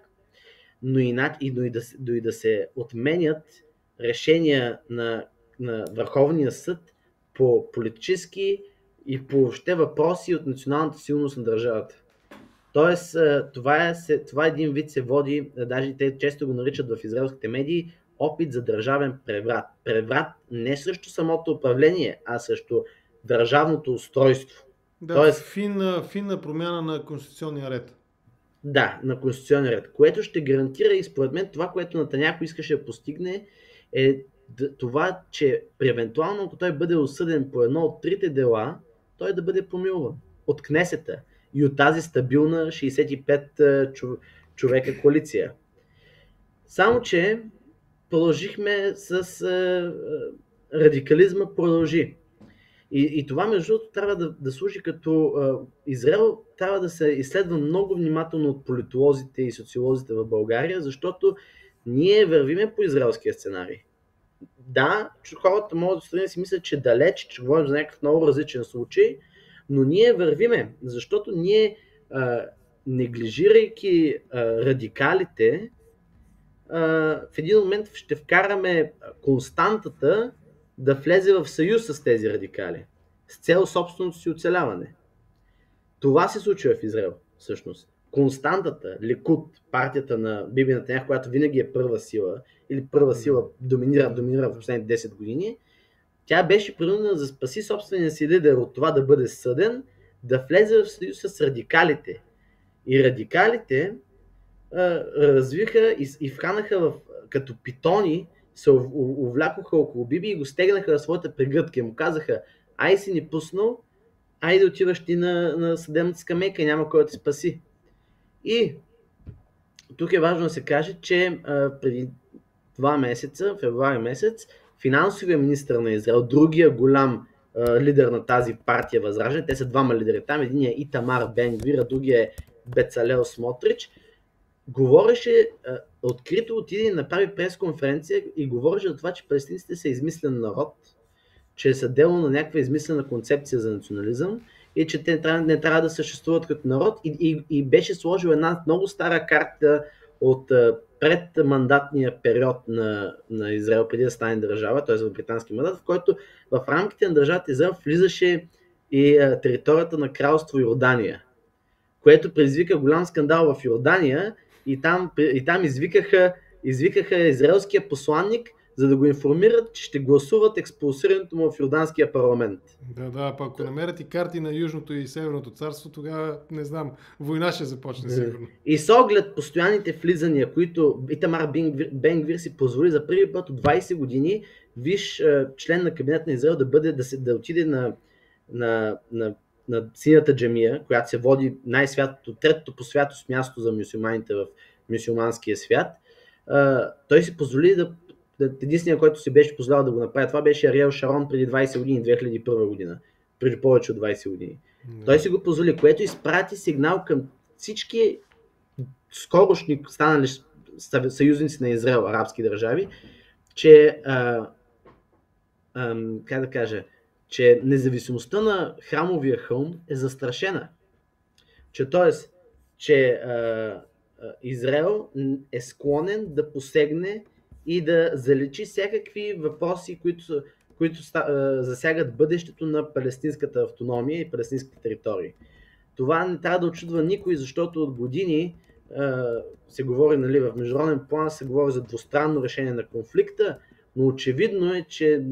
но и да се отменят решения на Върховния съд по политически и по въобще въпроси от националната сигурност на държавата. Тоест, това е един вид се води, даже те често го наричат в израелските медии, опит за държавен преврат. Преврат не срещу самото управление, а срещу държавното устройство. Да, тоест, финна промяна на конституционния ред. Да, на конституционния ред, което ще гарантира и според мен това, което Нетаняху искаше да постигне, е това, че евентуално, ако той бъде осъден по едно от трите дела, той да бъде помилван от Кнесета и от тази стабилна 65 човека коалиция. Само, че продължихме с радикализма продължи. И това, между другото, трябва да служи като Израел трябва да се изследва много внимателно от политолозите и социолозите в България, защото ние вървиме по израелския сценарий. Да, хората могат да си мислят, че далеч, че говорим за някакъв много различен случай, но ние вървиме, защото ние, неглижирайки радикалите, в един момент ще вкараме константата да влезе в съюз с тези радикали, с цел собственото си оцеляване. Това се случва в Израел, всъщност. Константата, Ликуд, партията на Биби Нетаняху, която винаги е първа сила, или първа сила доминира в последните 10 години, тя беше принудена да спаси собствения си лидер от това да бъде съден, да влезе в съюз с радикалите. И радикалите развиха и вханаха като питони, се увлякоха около Биби и го стегнаха на своята прегръдка и му казаха: ай си ни пуснал, айде отиваш ти на съдебната скамейка и няма кой да те спаси. И тук е важно да се каже, че преди 2 месеца, февруари месец, финансовия министър на Израел, другия голям лидер на тази партия Възраждане, те са двама лидери там, единият е Итамар Бен Гвир, а другия е Бецалел Смотрич, говореше открито, отиде и направи пресконференция и говореше за това, че палестинците са измислен народ, че са дело на някаква измислена концепция за национализъм и че те не трябва да съществуват като народ и беше сложил една много стара карта от предмандатния период на Израел преди да стане държава, т.е. в британски мандат, в който в рамките на държавата Израел влизаше и територията на кралство Йордания, което предизвика голям скандал в Йордания и там извикаха израелския посланник, за да го информират, че ще гласуват експулсирането му в Йорданския парламент. Да, па ако намерят и карти на Южното и Северното царство, тогава, не знам, война ще започне сигурно. И с оглед постоянните влизания, които Итамар Бен Гвир си позволи за първи път от 20 години, виж член на кабинет на Израел да отиде на синята джамия, която се води най-святото, третото по святост място за мюсюлманите в мюсюлманския свят, той си позволи единственият, който си беше позволял да го направи, това беше Ариел Шарон преди 20 години, 2001 година, преди повече от 20 години. Той си го позволи, което изпрати сигнал към всички скорошни станали съюзници на Израел, арабски държави, че как да кажа, че независимостта на храмовия хълм е застрашена. Че Израел е склонен да посегне и да заличи всякакви въпроси, които засягат бъдещето на палестинската автономия и палестинските територии. Това не трябва да очудва никой, защото от години се говори, нали, в международен план се говори за двустранно решение на конфликта, но очевидно е, че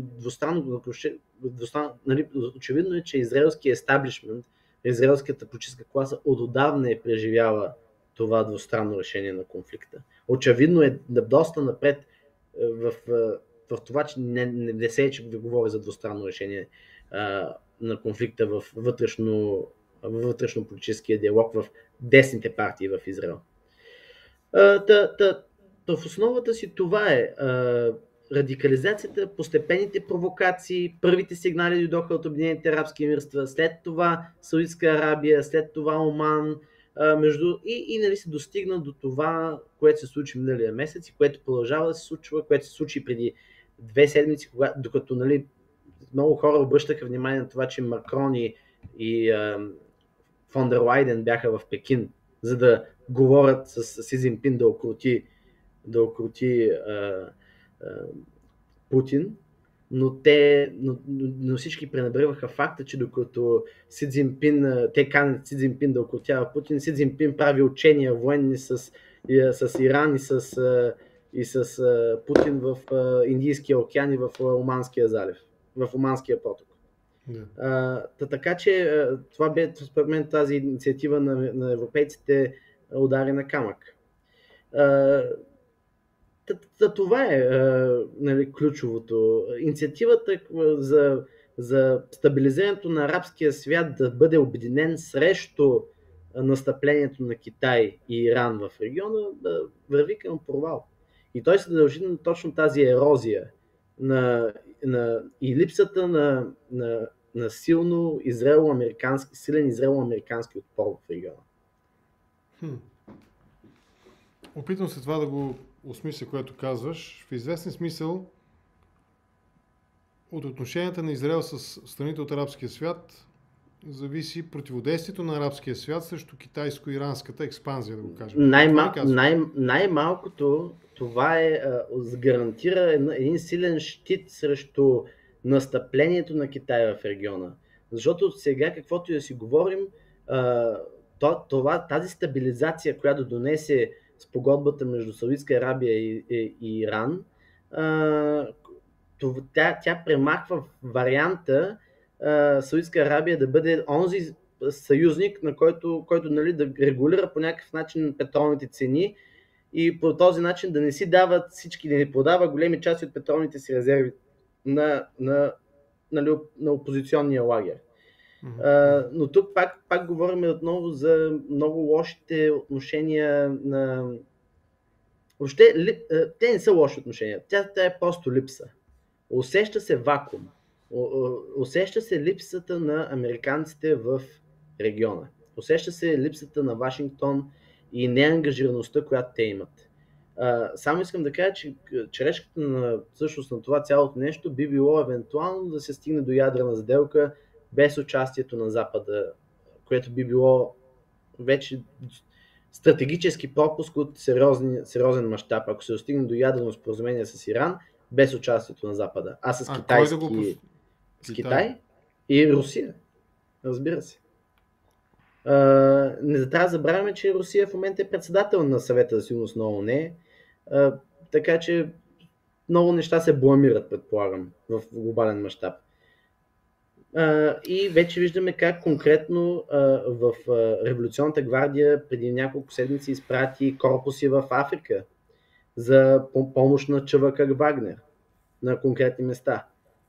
очевидно е, че израелския естаблишмент, израелската политическа класа отдавна е преживяла това двустранно решение на конфликта. Очевидно е доста напред в това, че не се говори за двустранно решение на конфликта в вътрешно-политическия диалог в десните партии в Израел. В основата си това е радикализацията, постепенните провокации, първите сигнали дойдоха от Обединените арабски емирства, след това Саудитска Арабия, след това Оман, нали, се достигна до това, което се случи миналия месец и което продължава да се случва, което се случи преди 2 седмици, докато, нали, много хора обръщаха внимание на това, че Макрон и фон дер Лайден бяха в Пекин, за да говорят с Си Цзинпин да окрути Путин, но всички пренебрегваха факта, че докато Си Цзинпин, те канят Си Цзинпин да окрутява Путин, Си Цзинпин прави учения военни с Иран и с Путин в Индийския океан и в Оманския залив, в Оманския поток. Така че това бе, според мен, тази инициатива на европейците удари на камък. Това е нали, ключовото. Инициативата за стабилизирането на арабския свят да бъде обединен срещу настъплението на Китай и Иран в региона да върви към провал. И той се дължи на точно тази ерозия и липсата на силен израело-американски отпор в региона. Опитвам се това да го осмисля, което казваш. В известен смисъл от отношенията на Израел с страните от арабския свят зависи противодействието на арабския свят срещу китайско-иранската експанзия, да го кажем. Най-малкото това гарантира един силен щит срещу настъплението на Китай в региона. Защото сега, каквото и да си говорим, тази стабилизация, която донесе спогодбата между Саудитска Арабия и Иран, тя премахва варианта Саудитска Арабия да бъде онзи съюзник, на който нали, да регулира по някакъв начин петролните цени и по този начин да не си дават всички, да не продава големи части от петролните си резерви на опозиционния лагер. Но тук пак говорим отново за много лошите отношения на... Въобще, те не са лоши отношения, тя е просто липса. Усеща се вакуум. Усеща се липсата на американците в региона. Усеща се липсата на Вашингтон и неангажираността, която те имат. Само искам да кажа, че черешката на това цялото нещо би било евентуално да се стигне до ядрена сделка без участието на Запада, което би било вече стратегически пропуск от сериозен мащаб, ако се достигне до ядрено споразумение с Иран, без участието на Запада, а с Китай и Русия. Разбира се. Не трябва да забравяме, че Русия в момента е председател на Съвета за сигурност на ООН, така че много неща се бламират, предполагам, в глобален мащаб. И вече виждаме как конкретно в Революционната гвардия преди няколко седмици изпрати корпуси в Африка за помощ на ЧВК Вагнер на конкретни места.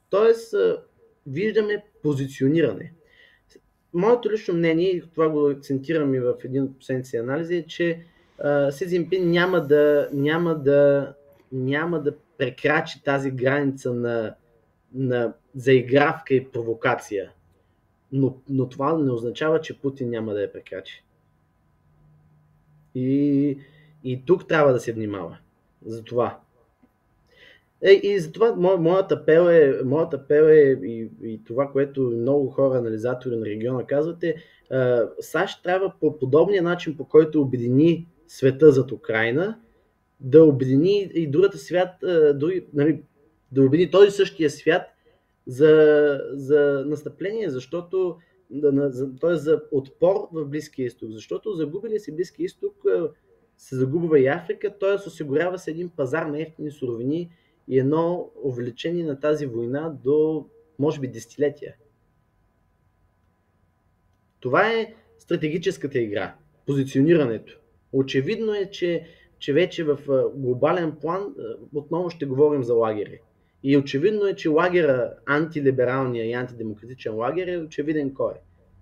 Тоест, виждаме позициониране. Моето лично мнение, и това го акцентирам и в един от последните си анализи, е, че Си Цзинпин няма да прекрачи тази граница на заигравка и провокация. Но това не означава, че Путин няма да я прекрачи. И тук трябва да се внимава. За това. И затова моят апел е и това, което много хора, анализатори на региона казвате, САЩ трябва по подобния начин, по който обедини света зад Украйна, да обедини и другата свят, да обедини този същия свят за настъпление, защото т.е. за отпор в Близкия изток, защото загубили се Близкия изток, се загубва и Африка, т.е. осигурява се един пазар на ефтини суровини и едно увеличение на тази война до, може би, десетилетия. Това е стратегическата игра, позиционирането. Очевидно е, че вече в глобален план отново ще говорим за лагери. И очевидно е, че лагера, антилибералния и антидемократичен лагер е очевиден кой е.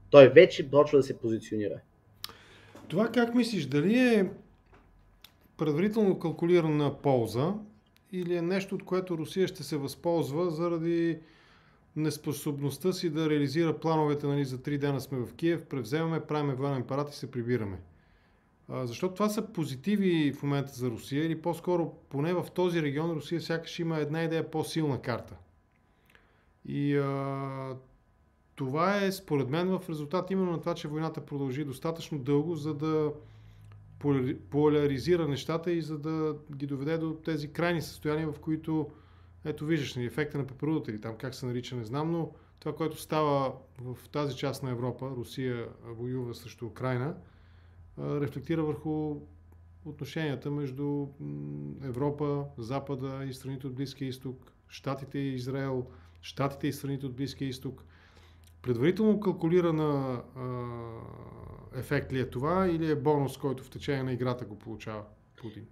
Той вече почва да се позиционира. Това как мислиш, дали е предварително калкулирана полза или е нещо, от което Русия ще се възползва заради неспособността си да реализира плановете, нали, за 3 дена сме в Киев, превземаме, правиме военен парад и се прибираме. Защото това са позитиви в момента за Русия или по-скоро поне в този регион Русия сякаш има една идея по-силна карта. И това е според мен в резултат именно на това, че войната продължи достатъчно дълго, за да поляризира нещата и за да ги доведе до тези крайни състояния, в които, ето виждаш, ефекта на пеперудата или там как се нарича, не знам, но това, което става в тази част на Европа, Русия воюва срещу Украйна, рефлектира върху отношенията между Европа, Запада и страните от Близкия изток, Щатите и Израел, Щатите и страните от Близкия изток. Предварително калкулирана ефект ли е това или е бонус, който в течение на играта го получава Путин?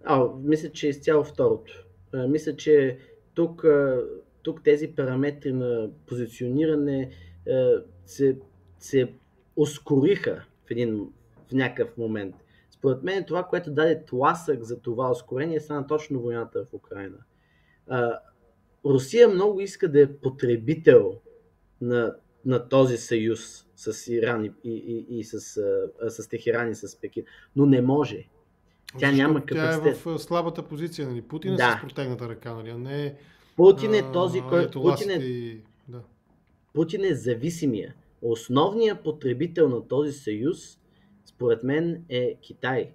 Мисля, че е изцяло второто. Мисля, че тук тези параметри на позициониране се ускориха в някакъв момент. Според мен това, което даде тласък за това ускорение, стана точно войната в Украйна. Русия много иска да е потребител на този съюз с Иран и с Техеран и с Пекин, но не може. Тя няма капацитет. Тя е в слабата позиция, нали? Путин е с протегната ръка, нали? Не е... Путин е този, който... Путин е зависимия. Основният потребител на този съюз, според мен, е Китай.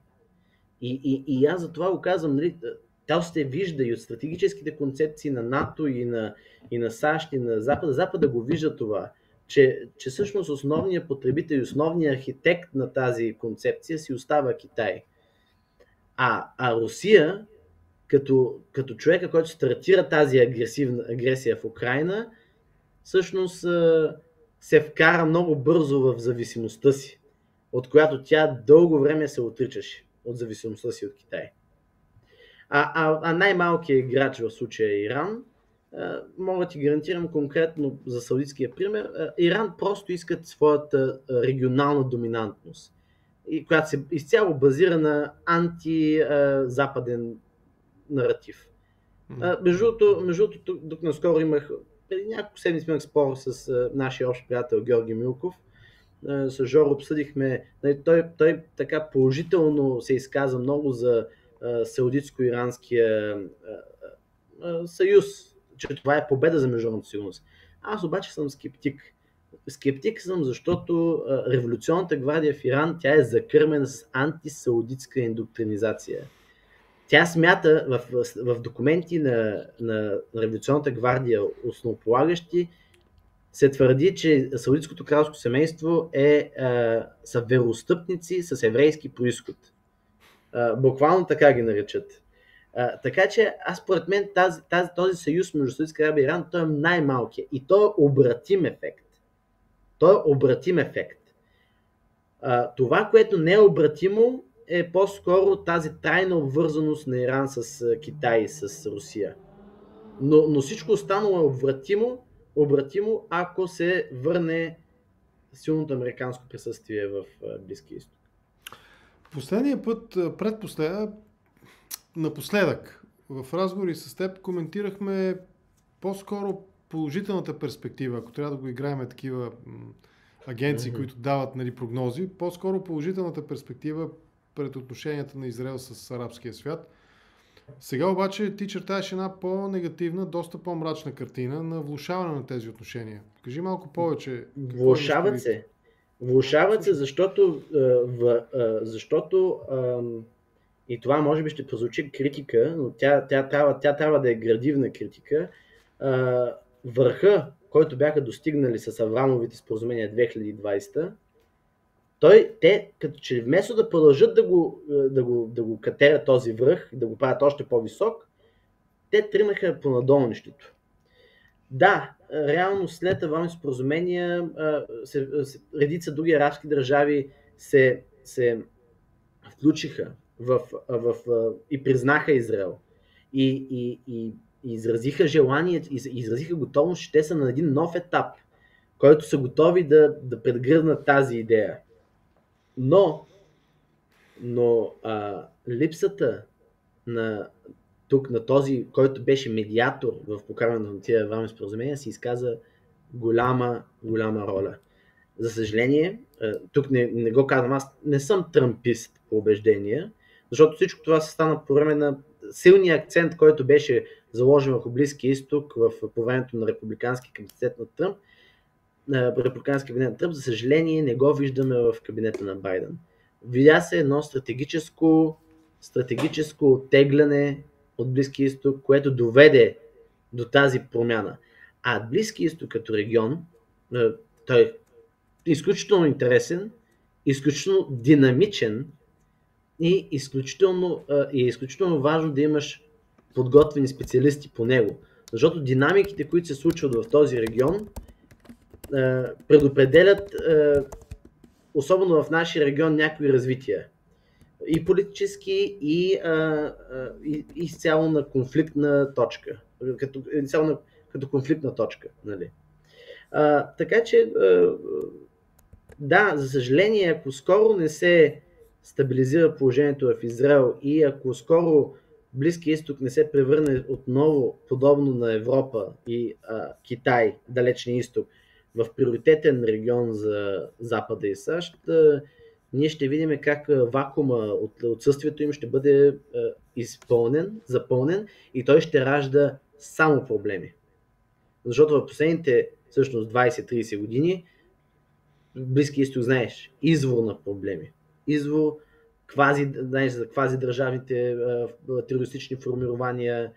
И аз за това го казвам, нали, то се вижда и от стратегическите концепции на НАТО и на САЩ и на Запада. Запада го вижда това, че всъщност основният потребител и основният архитект на тази концепция си остава Китай. А Русия, като човека, който стартира тази агресия в Украйна, всъщност се вкара много бързо в зависимостта си, от която тя дълго време се отричаше от зависимостта си от Китай. А най-малкият играч в случая е Иран. Мога да ти гарантирам конкретно за саудитския пример. Иран просто искат своята регионална доминантност, която се изцяло базира на антизападен наратив. Между другото, тук наскоро преди няколко седмици имах спор с нашия общ приятел Георги Милков. С Жоро обсъдихме, той така положително се изказа много за Саудитско-иранския съюз, че това е победа за международната сигурност. Аз обаче съм скептик. Скептик съм, защото революционната гвардия в Иран, тя е закърмена с антисаудитска индоктринизация. Тя смята в документи на революционната гвардия, основополагащи, се твърди, че Саудитското кралско семейство са вероотстъпници с еврейски произход. Буквално така ги наричат. Така че, според мен, този съюз между Саудитска Арабия и Иран, той е най-малкият. И той е обратим ефект. Това, което не е обратимо, е по-скоро тази трайна обвързаност на Иран с Китай и с Русия. Но всичко останало е обратимо, ако се върне силното американско присъствие в Близкия изток. Последния път, напоследък, в разговори с теб коментирахме по-скоро положителната перспектива, ако трябва да го играем такива агенции, които дават, нали, прогнози, по-скоро положителната перспектива пред отношенията на Израел с арабския свят. Сега обаче ти чертаеш една по-негативна, доста по-мрачна картина на влошаване на тези отношения. Кажи малко повече. Влошават се. Влошават се, защото и това може би ще прозвучи критика, но тя трябва да е градивна критика. Върха, който бяха достигнали с Аврамовите споразумения 2020, те като че вместо да продължат да го катерят този връх, да го правят още по-висок, те тръгнаха по надолнището. Да, реално след Аврамовите споразумения редица други арабски държави се включиха и признаха Израел. И изразиха желание, изразиха готовност, че те са на един нов етап, който са готови да предгръднат тази идея. Но липсата на този, който беше медиатор в покарването на тия Аврамови споразумения, се изказа голяма роля. За съжаление, тук не го казвам, аз не съм тръмпист по убеждение, защото всичко това се стана по време на силния акцент, който беше заложен върху Близкия изток по времето на републикански кабинет на Тръмп. Републикански кабинет на Тръмп, за съжаление, не го виждаме в кабинета на Байден. Видя се едно стратегическо оттегляне от Близкия изток, което доведе до тази промяна. А Близкия изток като регион, той е изключително интересен, изключително динамичен и изключително важно да имаш подготвени специалисти по него. Защото динамиките, които се случват в този регион, предопределят, особено в нашия регион, някои развития. И политически, и изцяло на конфликтна точка. Като конфликтна точка. Нали? Така че, да, за съжаление, ако скоро не се стабилизира положението в Израел и ако скоро Близкия изток не се превърне отново, подобно на Европа и Китай, Далечния изток, в приоритетен регион за Запада и САЩ, ние ще видим как вакуума от отсъствието им ще бъде запълнен и той ще ражда само проблеми. Защото в последните всъщност 20-30 години Близкия изток, знаеш, извор на проблеми. Извор за квазидържавните терористични формирования,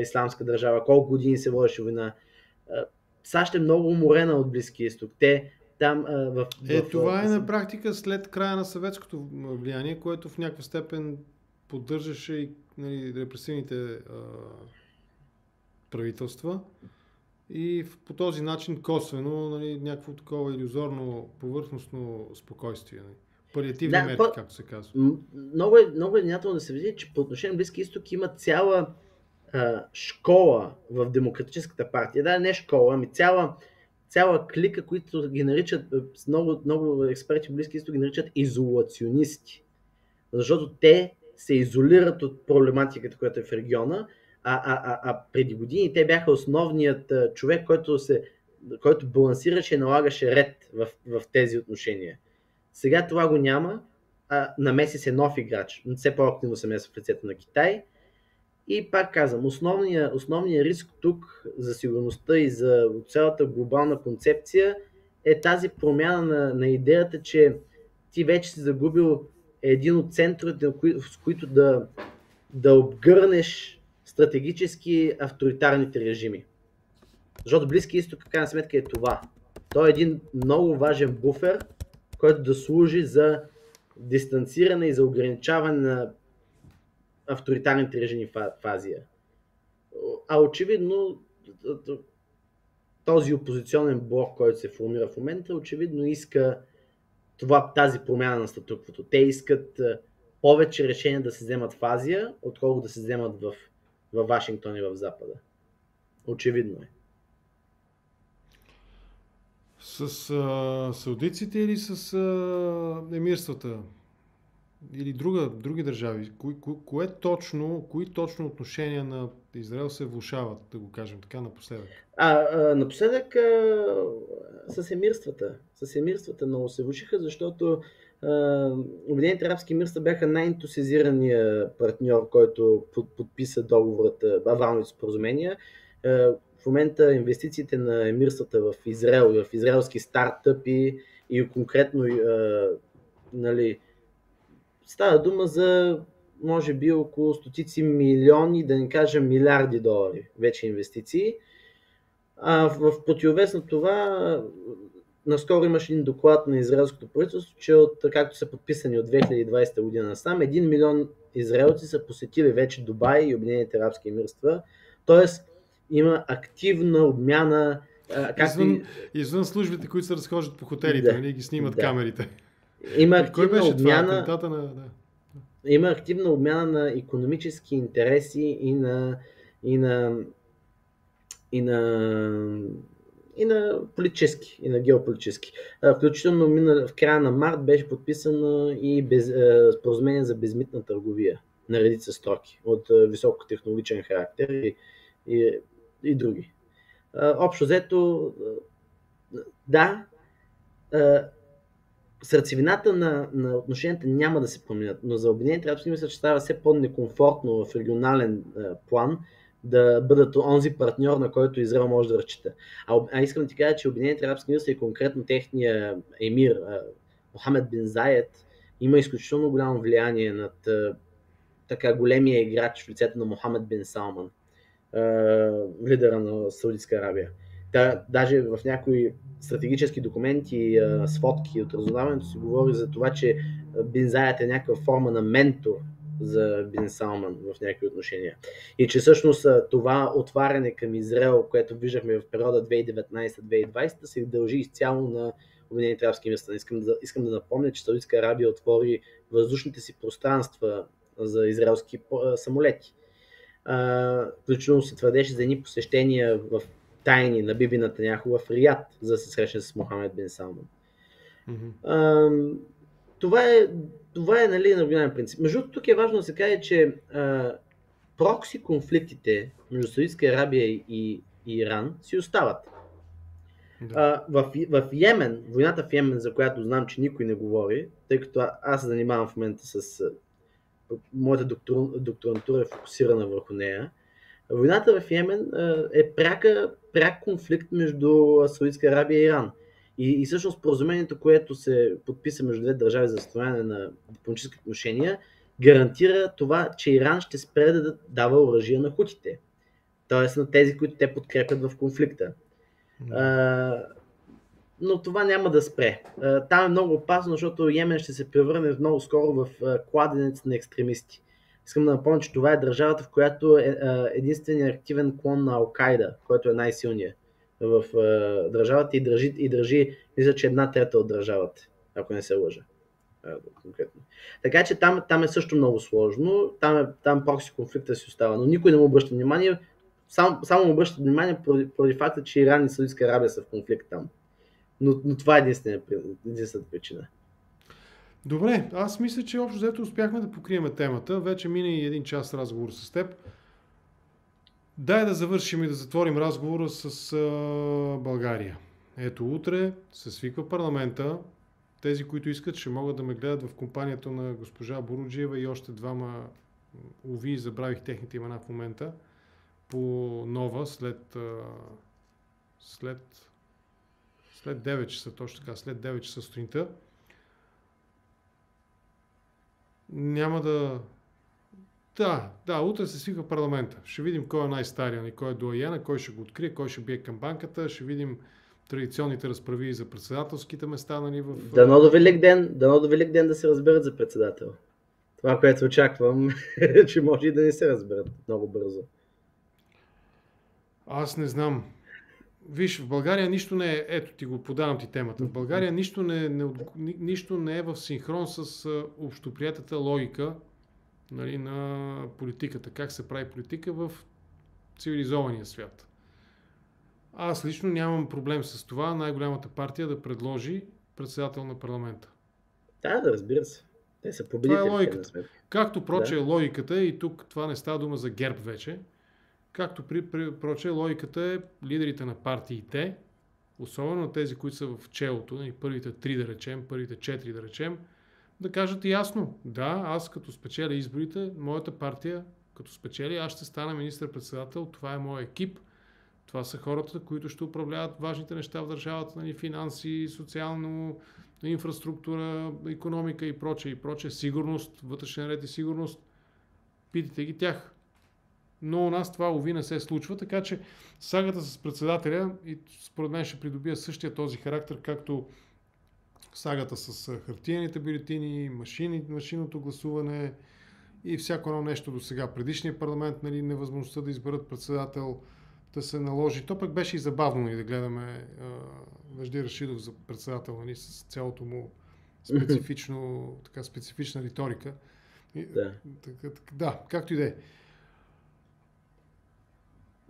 Ислямска държава, колко години се водеше война. САЩ е много уморена от Близкия изток. Това е на практика след края на съветското влияние, което в някаква степен поддържаше и репресивните правителства и по този начин косвено някакво такова илюзорно, повърхностно спокойствие. Палиативни мерки, както се казва. Много е внимателно да се види, че по отношение на Близкия изток има цяла школа в Демократическата партия. Да, не школа, ами цяла клика, които ги наричат, много експерти в Близкия изток ги наричат изолационисти. Защото те се изолират от проблематиката, която е в региона, а преди години те бяха основният човек, който балансираше и налагаше ред в тези отношения. Сега това го няма, намеси се нов играч, все по-активно се месва в лицето на Китай. И пак казвам, основният риск тук за сигурността и за цялата глобална концепция е тази промяна на идеята, че ти вече си загубил един от центровете, с които да обгърнеш стратегически авторитарните режими. Защото Близкия изток, в крайна сметка, е това. Той е един много важен буфер, който да служи за дистанциране и за ограничаване на авторитарните режими в Азия. А очевидно този опозиционен блок, който се формира в момента, очевидно иска тази промяна на статуквото. Те искат повече решения да се вземат в Азия, отколкото да се вземат в Вашингтон и в Запада. Очевидно е. С саудиците или с емирствата? Или други държави? Кои точно отношения на Израел се влошават, да го кажем така, напоследък? Напоследък с емирствата много се влошиха, защото Обединените арабски емирства бяха най-ентусизирания партньор, който подписа договорът, авралните споразумения. В момента инвестициите на емирствата в Израел, в израелски стартъпи и конкретно нали, става дума за може би около стотици милиони, да не кажа милиарди долари вече инвестиции. А в противовес на това, наскоро имаше един доклад на израелското правителство, че както са подписани от 2020 година насам, 1 милион израелци са посетили вече Дубай и Обединените арабски емирства. Тоест има активна обмяна. Извън службите, които се разхождат по хотелите, нали, ги снимат камерите. Има активна обмяна. Има активна обмяна на икономически интереси и на политически, и на геополитически. Включително в края на март беше подписано и споразумение за безмитна търговия на редица стоки от високотехнологичен характер и други. Общо взето, да, сърцевината на отношенията няма да се променят, но за Обединените арабски мисля, че става все по-некомфортно в регионален план да бъдат онзи партньор, на който Израел може да разчита. А искам да ти кажа, че Обединените арабски мисля и конкретно техния емир Мохамед бин Заед има изключително голямо влияние над така големия играч в лицето на Мохамед бин Салман, лидера на Саудитска Арабия. Даже в някои стратегически документи, сводки от разузнаването се говори за това, че бин Заед е някаква форма на ментор за бин Салман в някакви отношения. И че всъщност това отваряне към Израел, което виждахме в периода 2019-2020, се дължи изцяло на Обединените арабски емирства. Искам да напомня, че Саудитска Арабия отвори въздушните си пространства за израелски самолети. Включително се твърдеше за едни посещения в тайни на Биби Нетаняху в Риад, за да се срещне с Мохамед бин Салман. Това е нали, на оригинален принцип. Между тук е важно да се каже, че прокси конфликтите между Саудитска Арабия и Иран си остават. Да. В Йемен, войната в Йемен, за която знам, че никой не говори, тъй като аз се занимавам в момента с моята докторантура е фокусирана върху нея. Войната в Йемен е пряк конфликт между Саудитска Арабия и Иран. И всъщност споразумението, което се подписа между две държави за възстановяване на дипломатически отношения, гарантира това, че Иран ще спре да дава оръжия на хутите. Тоест на тези, които те подкрепят в конфликта. Но това няма да спре. Там е много опасно, защото Йемен ще се превърне много скоро в кладенец на екстремисти. Искам да напомня, че това е държавата, в която е единственият активен клон на Ал-Кайда, който е най-силният в държавата и държи, мисля, че 1/3 от държавата, ако не се лъжа. Конкретно. Така че там е също много сложно, там прокси конфликта си остава, но никой не му обръща внимание, само му обръща внимание поради факта, че Иран и Саудитска Арабия са в конфликт там. Но това е единствената причина. Добре, аз мисля, че общо взето успяхме да покрием темата. Вече мина и 1 час разговор с теб. Дай да завършим и да затворим разговора с България. Ето, утре се свиква парламента. Тези, които искат, ще могат да ме гледат в компанията на госпожа Буруджиева и още двама, уви, забравих техните имена в момента, по нова след 9 часа, точно така, след 9 часа сутринта. Няма да... Да, утре се свика парламента. Ще видим кой е най-стария и кой е доайена, кой ще го открие, кой ще бие към банката, ще видим традиционните разправи за председателските места, нали, в... Дано до Велик ден да се разберат за председател. Това, което очаквам, че може и да не се разберат много бързо. Аз не знам. Виж, в България нищо не е... Ето ти го, подавам ти темата. В България нищо не е в синхрон с общоприятата логика, нали, на политиката. Как се прави политика в цивилизования свят. Аз лично нямам проблем с това най-голямата партия да предложи председател на парламента. Да, разбира се. Те са победители. Това е логиката. Както проче е логиката, и тук това не става дума за ГЕРБ вече, както проче логиката е лидерите на партиите, особено тези, които са в челото, и първите 3 да речем, първите 4 да речем, да кажат ясно, да, аз като спечеля изборите, моята партия като спечели, аз ще стана министър-председател, това е моят екип, това са хората, които ще управляват важните неща в държавата, нали, финанси, социално, инфраструктура, икономика и прочее, сигурност, вътрешен ред и сигурност. Питайте ги тях. Но у нас това, уви, не се случва, така че сагата с председателя и според мен ще придобие същия този характер, както сагата с хартиените бюлетини, машинното гласуване и всяко едно нещо до сега. Предишния парламент, нали, невъзможността да изберат председател, да се наложи. То пък беше и забавно, нали, да гледаме Вежди Рашидов за председател, нали, с цялото му специфична риторика. Да, както и да е.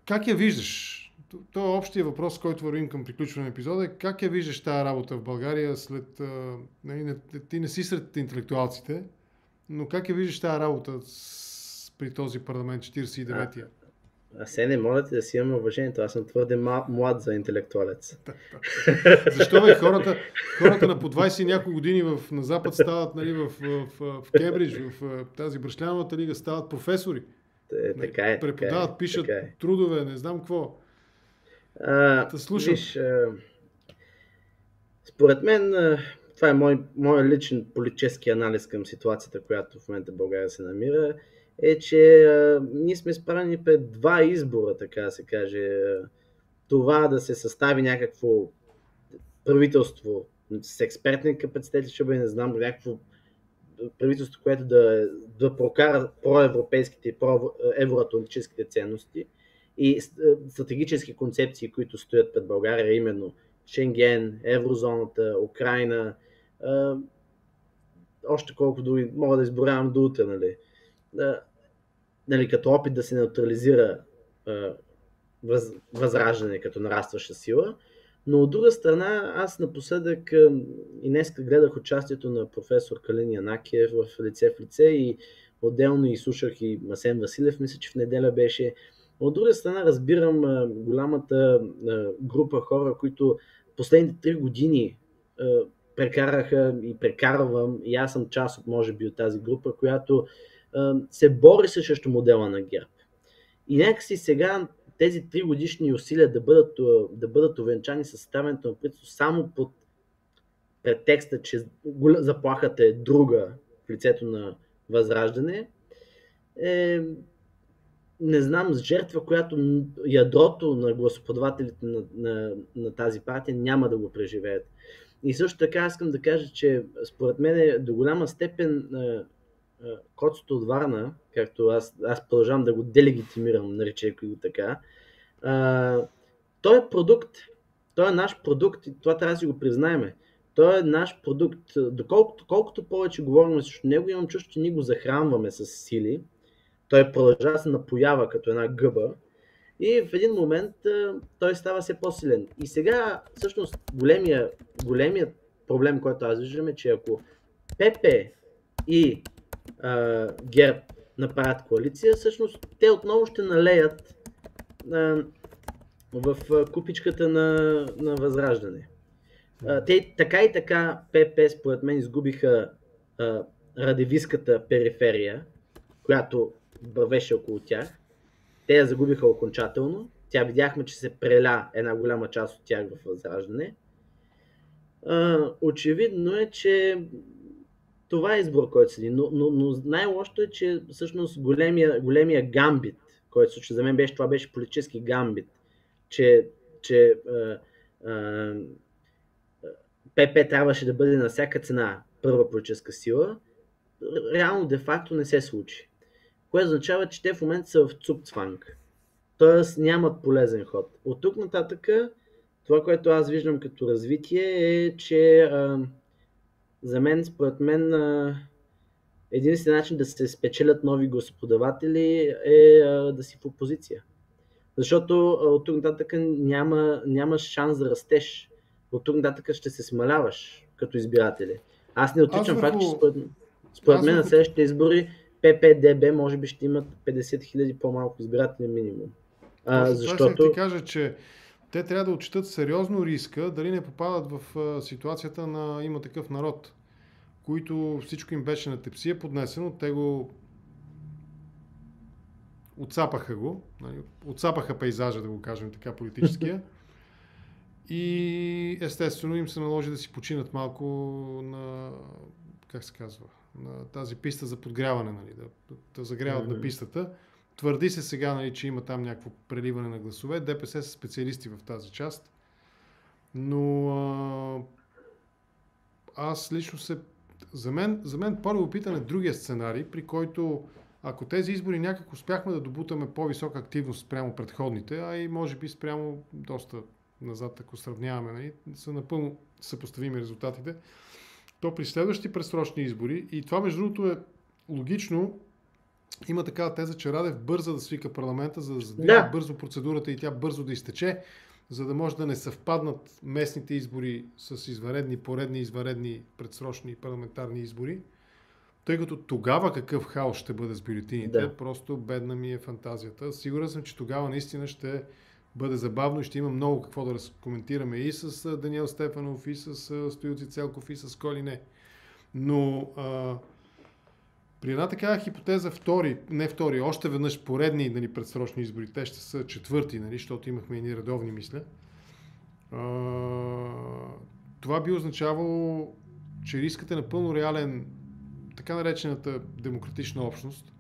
Как я виждаш? Това е общия въпрос, с който вървим към приключване на епизода. Как я виждаш тази работа в България след... Ти не си сред интелектуалците, но как я виждаш тази работа при този парламент 49-я? Не моля ти да си имаме уважението. Аз съм твърде млад за интелектуалец. Защо бе? Хората на по 20 и няколко години на Запад стават, нали, в Кембридж, в тази Бръшляновата лига, стават професори. Така е. Преподават, пишат трудове, не знам какво. Виж, според мен, това е мой личен политически анализ към ситуацията, която в момента България се намира, е, че ние сме изправени пред два избора, така да се каже. Това да се състави някакво правителство с експертни капацитети, ще бъде, не знам, някакво правителство, което да прокара проевропейските и евроатлантическите ценности и стратегически концепции, които стоят пред България, именно Шенген, еврозоната, Украйна, още колко думи мога да изборявам до утре, нали, като опит да се неутрализира възраждане като нарастваща сила. Но от друга страна, аз напоследък и днес гледах участието на професор Калин Янакиев в лице и отделно и слушах и Асен Василев, мисля, че в неделя беше. От друга страна, разбирам голямата група хора, които последните 3 години прекараха и прекарвам, и аз съм част от, може би, от тази група, която се бори срещу модела на ГЕРБ. И някакси сега тези 3 годишни усилия да бъдат увенчани с съставянето на правителство само под претекста, че заплахата е друга в лицето на Възраждане, не знам, с жертва, която ядрото на гласоподавателите на тази партия няма да го преживеят. И също така искам да кажа, че според мен до голяма степен Коцето от Варна, както аз продължавам да го делегитимирам, наричайки го така, той е продукт. Той е наш продукт и това трябва да си го признаеме. Той е наш продукт. Колкото повече говорим срещу него, имам чувство, че ние го захранваме с сили. Той продължава да се напоява като една гъба и в един момент той става все по-силен. И сега всъщност големият проблем, който аз виждам, е, че ако ПП и ГЕРБ направят коалиция, всъщност те отново ще налеят в купичката на Възраждане. Те така и така ПП според мен изгубиха радевиската периферия, която вървеше около тях. Те я загубиха окончателно. Тя видяхме, че се преля една голяма част от тях в Възраждане. Очевидно е, че това е избор, който седи. Но най-лошото е, че всъщност големия гамбит, който случи за мен това беше политически гамбит, че ПП трябваше да бъде на всяка цена първа политическа сила, реално де-факто не се случи. Което означава, че те в момента са в цупцванг. Т.е. нямат полезен ход. От тук нататък това, което аз виждам като развитие е, че за мен, според мен, единствен начин да се спечелят нови гласоподаватели е да си в опозиция. Защото от тук нататък нямаш шанс да растеш. От тук нататък ще се смаляваш като избиратели. Аз не отричам факт, че според мен на следващите избори ППДБ може би ще имат 50 000 по-малко избиратели минимум. Защото ти кажа, че те трябва да отчитат сериозно риска дали не попадат в ситуацията на Има такъв народ, които всичко им беше на тепсия поднесено, те го отцапаха нали, отцапаха пейзажа, да го кажем така, политическия. И естествено им се наложи да си починат малко на, как се казва, на тази писта за подгряване, нали, да загряват на пистата. Твърди се сега, нали, че има там някакво преливане на гласове. ДПС са специалисти в тази част. Но аз лично за мен по-любопитен е другия сценарий, при който ако тези избори някак успяхме да добутаме по-висока активност спрямо предходните, а и може би спрямо доста назад, ако сравняваме, нали, са напълно съпоставими резултатите, то при следващи предсрочни избори, и това между другото е логично, има такава теза, че Радев бърза да свика парламента, за да задвижи бързо процедурата и тя бързо да изтече, за да може да не съвпаднат местните избори с поредни извънредни предсрочни парламентарни избори. Тъй като тогава какъв хаос ще бъде с бюлетините, просто бедна ми е фантазията. Сигурен съм, че тогава наистина ще бъде забавно и ще има много какво да коментираме и с Даниел Стефанов, и с Стоилци Целков, и с Коли не. Но при една такава хипотеза още веднъж поредни, нали, предсрочни избори, те ще са четвърти, нали, защото имахме и редовни, мисля. Това би означавало, че рискът е напълно реален, така наречената демократична общност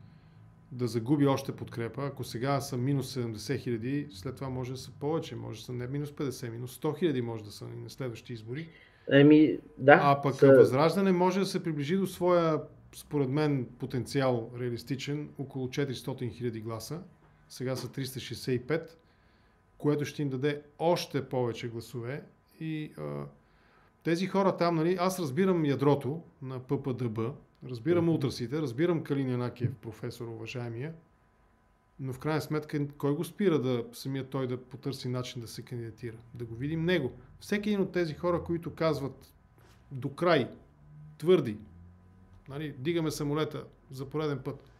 да загуби още подкрепа. Ако сега са минус 70 хиляди, след това може да са повече, може да са не минус 50, минус 100 хиляди може да са на следващи избори. А пък Възраждане може да се приближи до своя, според мен, потенциал реалистичен, около 400 хиляди гласа. Сега са 365, което ще им даде още повече гласове. И тези хора там, нали, аз разбирам ядрото на ППДБ, разбирам ултрасите, разбирам Калин Янакиев, професор, уважаемия, но в крайна сметка кой го спира самият той да потърси начин да се кандидатира? Да го видим него. Всеки един от тези хора, които казват до край, твърди, нали, дигаме самолета за пореден път,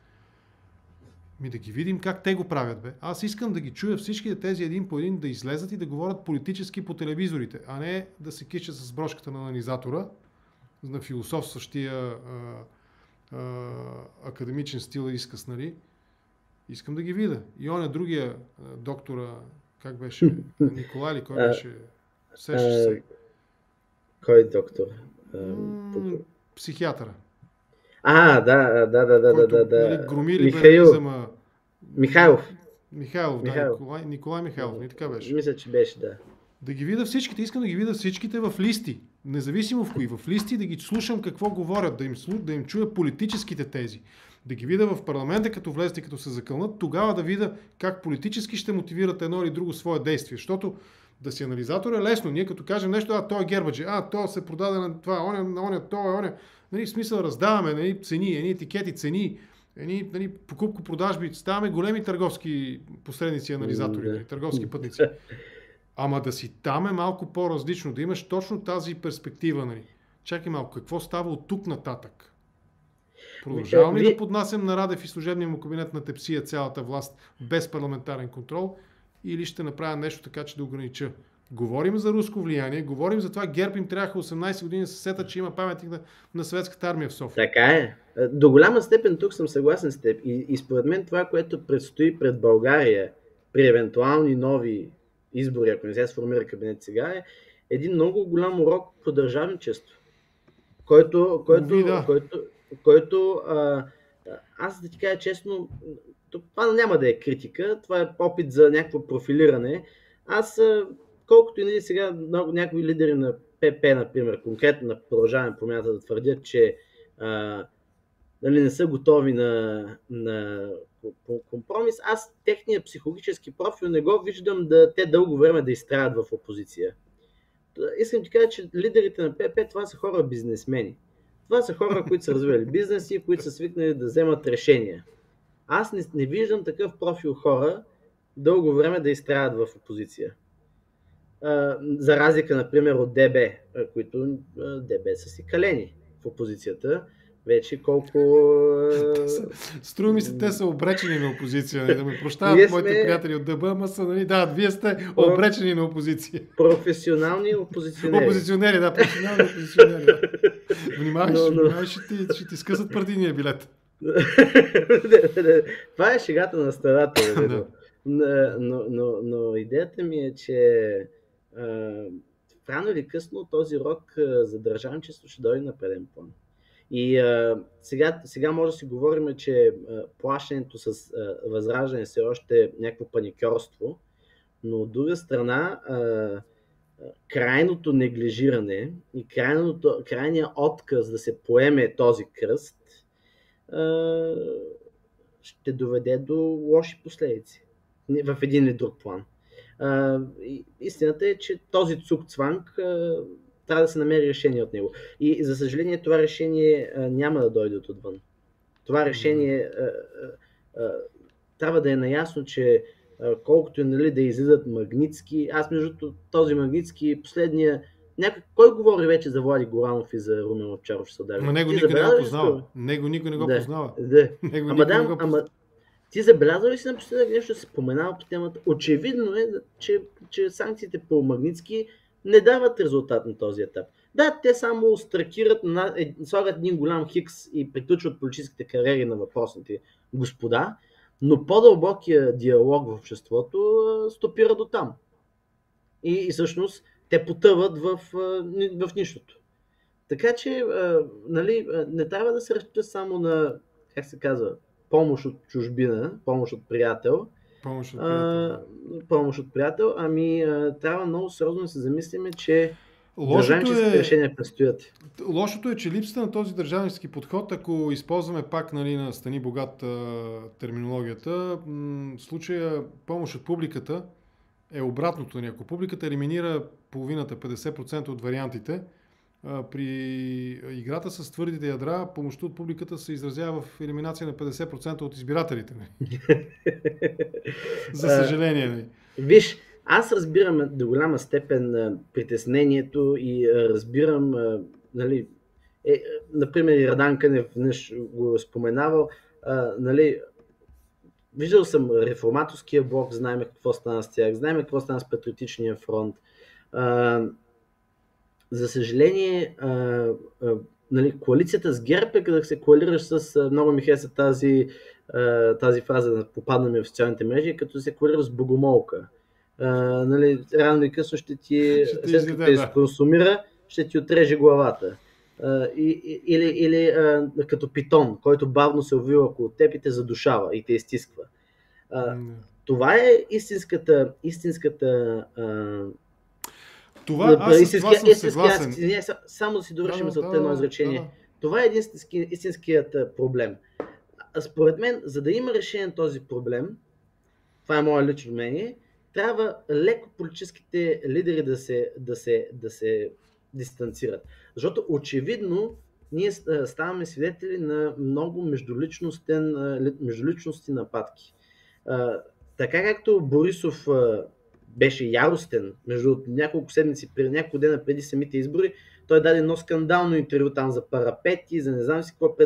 да ги видим как те го правят, бе. Аз искам да ги чуя всички тези един по един да излезат и да говорят политически по телевизорите, а не да се кичат с брошката на анализатора, на философстващия академичен стил и изказ, нали. Искам да ги видя. И он е другия доктора, как беше? Николай ли? Кой беше? Сещаш се? Кой доктор? Психиатъра. Да. Громи либерализъма. Михайлов. Николай Михайлов. Не така беше. Мисля, че беше, да. Да ги видя всичките. Искам да ги видя всичките в листи. Независимо в кои. В листи да ги слушам какво говорят. Да им чуя политическите тези. Да ги видя в парламента, като влезете, като се закълнат. Тогава да видя как политически ще мотивират едно или друго свое действие. Защото да си анализатор е лесно. Ние като кажем нещо, той е гербаджи, той се продаде на това, оня. Нали, в смисъл раздаваме, нали, цени, етикети, цени, нали, покупко-продажби, ставаме големи търговски посредници, анализатори, нали, търговски пътници. Ама да си там е малко по-различно, да имаш точно тази перспектива. Нали. Чакай малко, какво става от тук нататък? Продължавам ли да поднасям на Радев и служебния му кабинет на тепсия цялата власт без парламентарен контрол, или ще направя нещо така, че да огранича? Говорим за руско влияние, говорим за това ГЕРБ им трябваха 18 години да се сетят, че има паметник на Съветската армия в София. Така е. До голяма степен тук съм съгласен с теб. И според мен това, което предстои пред България при евентуални нови избори, ако не се сформира кабинет сега, е един много голям урок по държавничество, който аз да ти кажа честно, това няма да е критика, това е опит за някакво профилиране. Аз, колкото и нали сега някои лидери на ПП, например, конкретно на Продължаваме Промяната, да твърдят, че нали, не са готови на компромис, аз техния психологически профил не го виждам те дълго време да изтраят в опозиция. Искам ти кажа, че лидерите на ПП това са хора бизнесмени. Това са хора, които са развивали бизнеси, които са свикнали да вземат решения. Аз не виждам такъв профил хора дълго време да изтраят в опозиция. За разлика, например, от ДБ, които ДБ са си калени в опозицията. Вече колко... Струва ми се, те са обречени на опозиция. Да ме прощават моите приятели от ДБ, ама са, нали, вие сте обречени на опозиция. Професионални опозиционери. Професионални опозиционери. Внимавай, ще ти скъсат партийния билет. Това е шегата на старата. Да. Но идеята ми е, че рано или късно този рок за държавничество ще дойде на преден план. И сега може да си говорим, че плащането с възраждане все още е някакво паникьорство, но от друга страна крайното неглижиране и крайният отказ да се поеме този кръст ще доведе до лоши последици в един или друг план. Истината е, че този цугцванг трябва да се намери решение от него. И за съжаление това решение няма да дойде отвън. Това решение трябва да е наясно, че колкото да излизат Магнитски, аз между този Магнитски последния кой говори вече за Влади Горанов и за Румен Овчаров? Но него никой не го познава. Него никой не го познава. Ама ти забелязал ли си напоследък нещо да се споменава по темата? Очевидно е, че санкциите по Магнитски не дават резултат на този етап. Да, те само стракират, слагат един голям хикс и приключват политическите кариери на въпросните господа, но по-дълбокия диалог в обществото стопира до там. И всъщност те потъват в нищото. Така че не трябва да се разчита само на, как се казва, помощ от чужбина, помощ от приятел. Помощ от приятел, трябва много сериозно да се замислиме, че държавнически решения предстоят. Лошото е, че липсата на този държавнически подход, ако използваме пак на Стани Богат терминологията, в случая помощ от публиката е обратното. Ако публиката елиминира половината, 50% от вариантите, при играта с твърдите ядра, помощта от публиката се изразява в елиминация на 50% от избирателите. За съжаление. Виж, аз разбирам до голяма степен притеснението и разбирам, например, и Радан Кънев го е споменавал, виждал съм реформаторския блок, знаем какво стана с тях, знаем какво стана с Патриотичния фронт. За съжаление, коалицията с ГЕРБ е да се коалираш с... Много ми хареса тази фраза, да попаднем в социалните мрежи, като се коалираш с богомолка. Рано и късно след като те изконсумира, ще ти отреже главата. Или като питон, който бавно се увива около теб и те задушава и те изтисква. Това е истинската аз съм съгласен. Само да си довършим за едно изречение. Това е истинският проблем. Според мен, за да има решение на този проблем, това е мое лично мнение, трябва леко политическите лидери да се дистанцират. Защото очевидно ние ставаме свидетели на много междуличностни нападки. Така както Борисов беше яростен, между няколко седмици, няколко дена преди самите избори, той даде едно скандално интервю там за парапети, за не знам си какво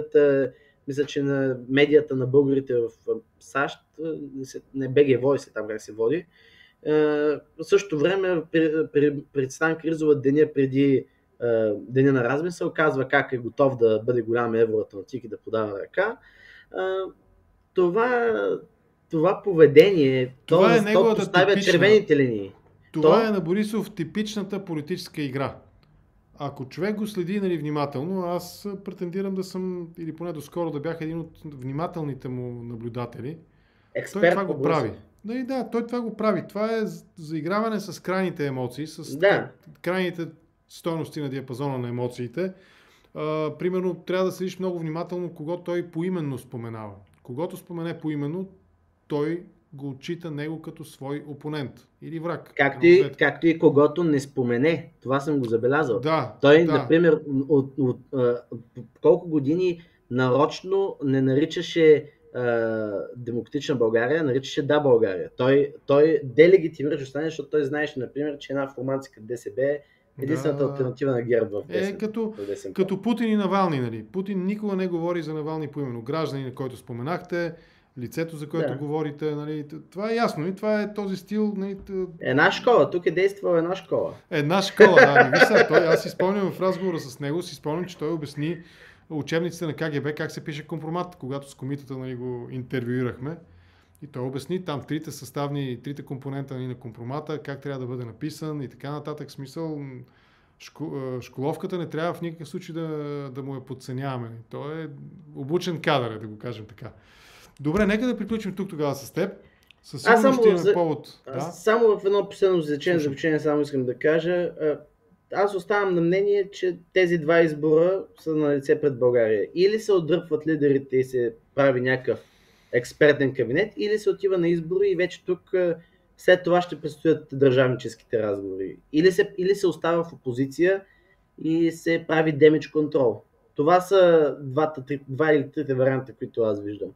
мисля, че на медията на българите в САЩ, не БГ Voice там как се води. В същото време пред Стан Кризова деня на размисъл казва как е готов да бъде голям евроатлантик и да подава ръка. Това поведение, това е поставя червените линии. Това е на Борисов типичната политическа игра. Ако човек го следи внимателно, аз претендирам да съм, или поне доскоро да бях един от внимателните му наблюдатели. Той това го прави. Той това го прави. Това е заиграване с крайните емоции, с крайните стойности на диапазона на емоциите. Примерно, трябва да следиш много внимателно кого той поименно споменава. Когато спомене поименно, той го отчита него като свой опонент или враг. Както и когото не спомене. Това съм го забелязал. Например, от колко години нарочно не наричаше Демократична България, наричаше Да, България. Той делегитимира остане, защото той знаеше, например, че една формация като ДСБ е единствената алтернатива на ГЕРБ в десен. Като Путин и Навални. Путин никога не говори за Навални поименно. Гражданин, който споменахте, лицето, за което говорите, нали, това е ясно и това е този стил. Нали, една школа, тук е действала една школа. Една школа, да. Виж сега, аз си спомням в разговора с него, че той обясни учебниците на КГБ как се пише компромат, когато с комитета, нали, го интервюирахме. И той обясни там трите компонента, нали, на компромата, как трябва да бъде написан и така нататък. Смисъл, школовката не трябва в никакъв случай да му я подценяваме. Той е обучен кадър, да го кажем така. Добре, нека да приключим тук тогава с теб. Със сигурност ще имаме повод. Само в едно последно заключение само искам да кажа. Аз оставам на мнение, че тези два избора са на лице пред България. Или се отдръпват лидерите и се прави някакъв експертен кабинет, или се отива на избори и вече тук след това ще предстоят държавническите разговори. Или се остава в опозиция и се прави демидж контрол. Това са два или трите варианта, които аз виждам.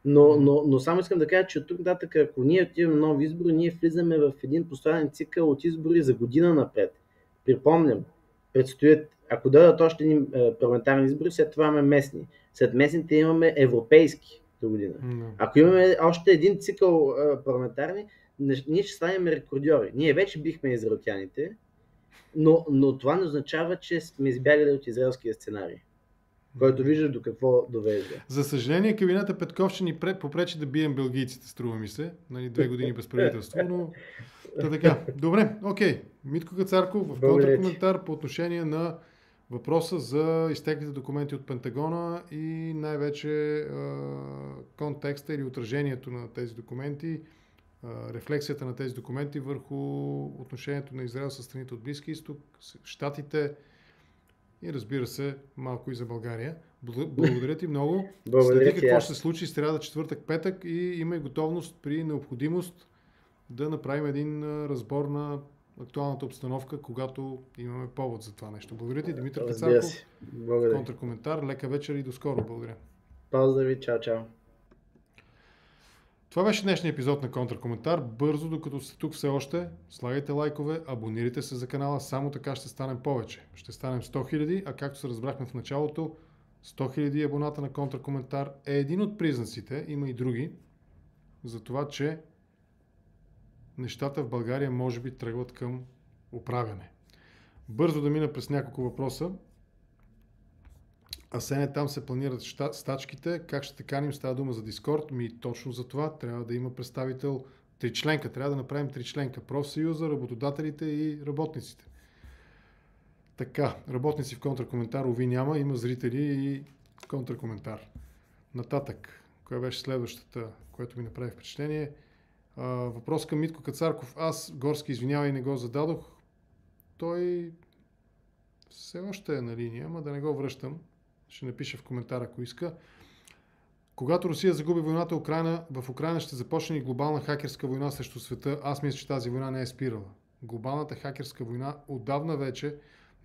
Но само искам да кажа, че от тук нататък, ако ние отиваме на нови избори, ние влизаме в един постоянен цикъл от избори за година напред. Припомням, предстоят, ако дойдат още един парламентарни избори, след това имаме местни. След местните имаме европейски до година. Ако имаме още един цикъл парламентарни, ние ще станем рекордьори. Ние вече бихме израелтяните, но това не означава, че сме избягали от израелския сценарий, който виждаш до какво довежда. За съжаление, кабинета Петков ще ни попречи да бием белгийците, струва ми се. 2 години без правителство, но така. Добре, окей. Митко Кацарков в контракоментар по отношение на въпроса за изтеклите документи от Пентагона и най-вече контекста или отражението на тези документи, рефлексията на тези документи върху отношението на Израел с страните от Близки изток, Щатите и разбира се малко и за България. Благодаря ти много. Следи какво ще се случи сряда, четвъртък, петък и има и готовност при необходимост да направим един разбор на актуалната обстановка, когато имаме повод за това нещо. Благодаря ти, Димитър Кацарков. Контракоментар. Лека вечер и до скоро. Благодаря. Поздрави, чао. Това беше днешния епизод на Контракоментар. Бързо, докато сте тук все още, слагайте лайкове, абонирайте се за канала, само така ще станем повече. Ще станем 100 000, а както се разбрахме в началото, 100 000 абоната на Контракоментар е един от признаците, има и други, за това, че нещата в България може би тръгват към оправяне. Бързо да мина през няколко въпроса. Асене, там се планират стачките. Как ще каним? Става дума за Дискорд. Точно за това трябва да има представител тричленка. Трябва да направим тричленка. Профсъюза, работодателите и работниците. Така, работници в контракоментар, ови няма. Има зрители и контракоментар. Нататък. Коя беше следващата, което ми направи впечатление? Въпрос към Митко Кацарков. Аз, Горски, извинявай, не го зададох. Той все още е на линия, ама да не го връщам. Ще напиша в коментар, ако иска. Когато Русия загуби войната в Украйна ще започне и глобална хакерска война срещу света. Аз мисля, че тази война не е спирала. Глобалната хакерска война отдавна вече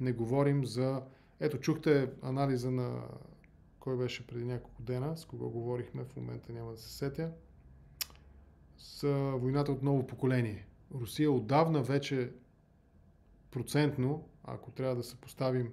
не говорим за... Ето, чухте анализа на... Кой беше преди няколко дена, с кого говорихме, в момента няма да се сетя. За войната от ново поколение. Русия отдавна вече процентно, ако трябва да съпоставим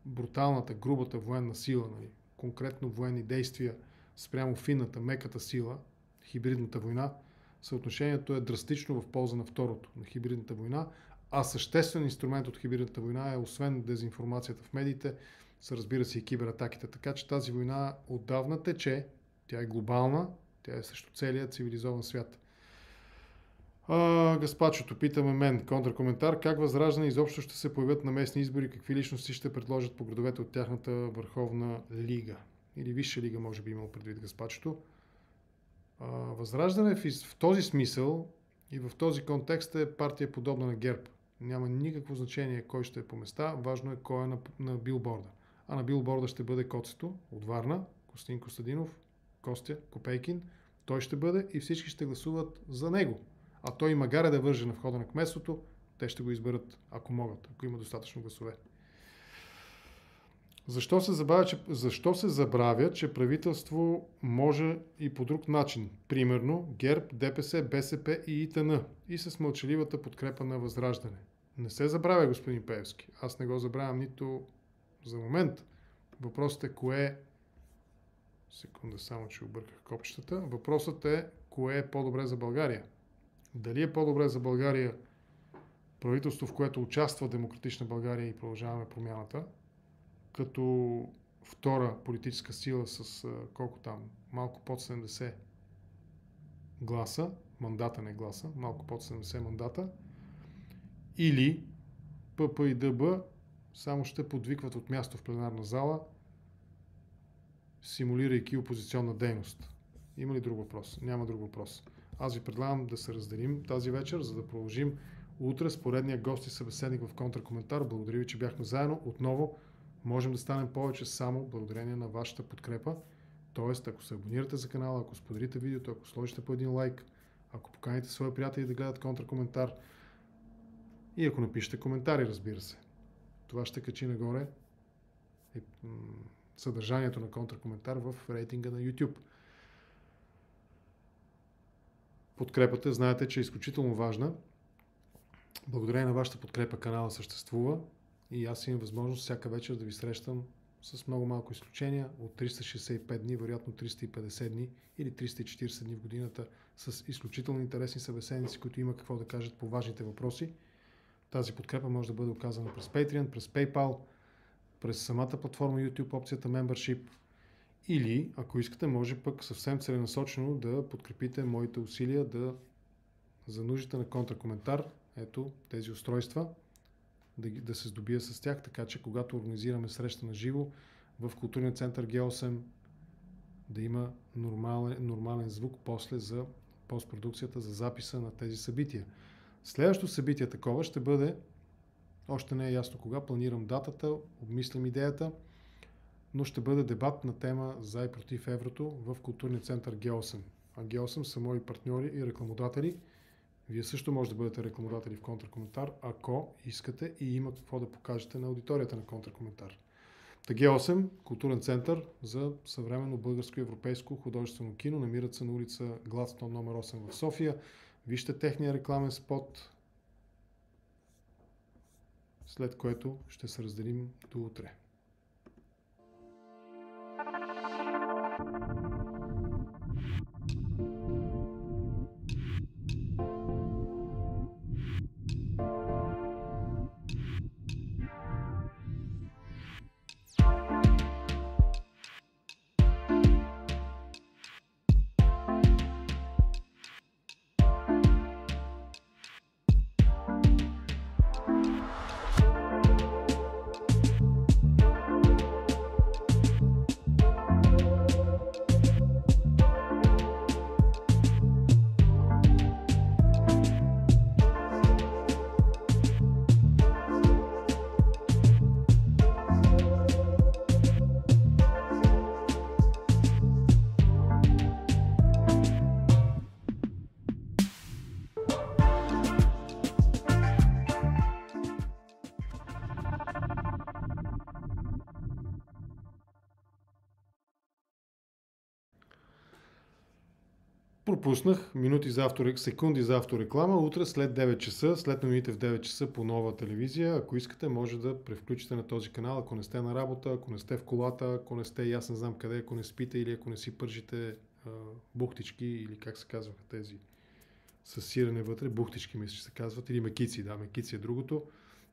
бруталната, грубата военна сила, нали, конкретно военни действия спрямо финната, меката сила, хибридната война, съотношението е драстично в полза на второто, на хибридната война, а съществен инструмент от хибридната война е, освен дезинформацията в медиите, са, разбира се, и кибератаките. Така че тази война отдавна тече, тя е глобална, тя е срещу целия цивилизован свят. Гаспачото, питаме мен, контракоментар, как Възраждане изобщо ще се появят на местни избори, какви личности ще предложат по градовете от тяхната върховна лига? Или висша лига, може би имал предвид Гаспачото. Възраждане в този смисъл и в този контекст е партия подобна на ГЕРБ. Няма никакво значение кой ще е по места, важно е кой е на билборда. А на билборда ще бъде Коцето от Варна, Костин Костадинов, Костя Копейкин. Той ще бъде и всички ще гласуват за него. А той и магаре да върже на входа на кметството, те ще го изберат, ако могат, ако има достатъчно гласове. Защо се забравя, че правителство може и по друг начин? Примерно ГЕРБ, ДПС, БСП и ИТН. И с мълчаливата подкрепа на Възраждане. Не се забравя, господин Пеевски. Аз не го забравям нито за момент. Въпросът е кое Секунда, само че обърках копчетата. Въпросът е, кое е по-добре за България? Дали е по-добре за България правителство, в което участва Демократична България и Продължаваме промяната, като втора политическа сила с колко там, малко под 70 гласа, мандата не гласа, малко под 70 мандата, или ПП и ДБ само ще подвикват от място в пленарна зала, симулирайки опозиционна дейност. Има ли друг въпрос? Няма друг въпрос. Аз ви предлагам да се разделим тази вечер, за да продължим утре с поредния гост и събеседник в контракоментар. Благодаря ви, че бяхме заедно. Отново можем да станем повече само благодарение на вашата подкрепа. Тоест, ако се абонирате за канала, ако споделите видеото, ако сложите по един лайк, ако поканите свои приятели да гледат контракоментар и ако напишете коментари, разбира се. Това ще качи нагоре съдържанието на контракоментар в рейтинга на YouTube. Подкрепата, знаете, че е изключително важна. Благодарение на вашата подкрепа канала съществува и аз имам възможност всяка вечер да ви срещам с много малко изключения от 365 дни, вероятно 350 дни или 340 дни в годината с изключително интересни събеседници, които има какво да кажат по важните въпроси. Тази подкрепа може да бъде оказана през Patreon, през PayPal, през самата платформа YouTube, опцията Membership или, ако искате, може пък съвсем целенасочено да подкрепите моите усилия за нуждите на контракоментар. Ето тези устройства, да се здобия с тях, така че когато организираме среща на живо в културния център Г8, да има нормален звук после за постпродукцията, за записа на тези събития. Следващото събитие такова ще бъде, още не е ясно кога, планирам датата, обмислям идеята, но ще бъде дебат на тема за и против еврото в културния център Г8. А Г8 са мои партньори и рекламодатели. Вие също може да бъдете рекламодатели в контракоментар, ако искате и има какво да покажете на аудиторията на контракоментар. Г8, културен център за съвременно българско и европейско художествено кино. Намират се на улица Гладстон номер 8 в София. Вижте техния рекламен спот, след което ще се разделим до утре. Пропуснах секунди за автореклама. Утре след 9 часа, след новините в 9 часа по Нова телевизия. Ако искате, може да превключите на този канал, ако не сте на работа, ако не сте в колата, ако не сте и аз не знам къде, ако не спите или ако не си пържите бухтички или как се казваха тези с сирене вътре. Бухтички мисля, че се казват. Или мекици. Да, мекици е другото.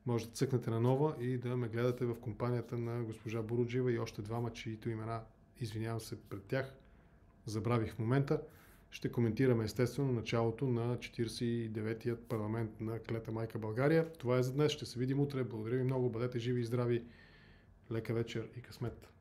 Може да цъкнете на Нова и да ме гледате в компанията на госпожа Буруджиева и още двама, чието имена, извинявам се пред тях, забравих в момента. Ще коментираме естествено началото на 49-ият парламент на Клета майка България. Това е за днес. Ще се видим утре. Благодаря ви много. Бъдете живи и здрави. Лека вечер и късмет.